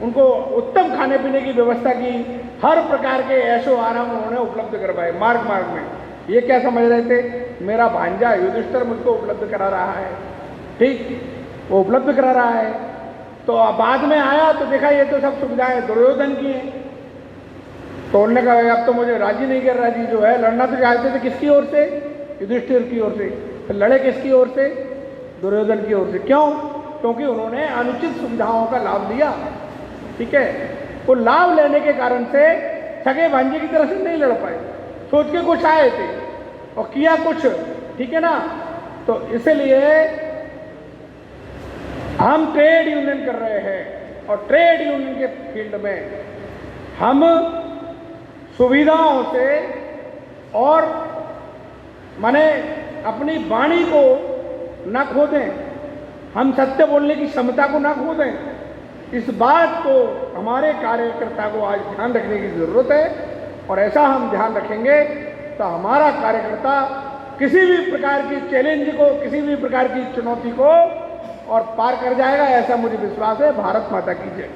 उनको उत्तम खाने पीने की व्यवस्था की, हर प्रकार के ऐशो आराम उन्होंने उपलब्ध करवाए मार्ग में। ये क्या समझ रहे थे, मेरा भांजा युधिष्ठिर मुझको उपलब्ध करा रहा है, ठीक, वो उपलब्ध करा रहा है। तो बाद में आया तो देखा ये तो सब सुविधाएं दुर्योधन की हैं। तो उन्होंने कहा अब तो मुझे राजी नहीं कर रहा जी, जो है लड़ना तो चाहते थे किसकी ओर से, युधिष्ठिर की ओर से। फिर लड़े किसकी ओर से, दुर्योधन की ओर से। क्यों? क्योंकि उन्होंने अनुचित सुविधाओं का लाभ लिया, ठीक है। वो लाभ लेने के कारण से सगे भांजे की तरह से नहीं लड़ पाए, सोच के कुछ आए थे और किया कुछ, ठीक है ना। तो इसलिए हम ट्रेड यूनियन कर रहे हैं और ट्रेड यूनियन के फील्ड में हम सुविधाओं से और माने अपनी वाणी को न खो दें, हम सत्य बोलने की क्षमता को न खो दें। इस बात को हमारे कार्यकर्ता को आज ध्यान रखने की ज़रूरत है। और ऐसा हम ध्यान रखेंगे तो हमारा कार्यकर्ता किसी भी प्रकार की चैलेंज को, किसी भी प्रकार की चुनौती को और पार कर जाएगा, ऐसा मुझे विश्वास है। भारत माता की जय।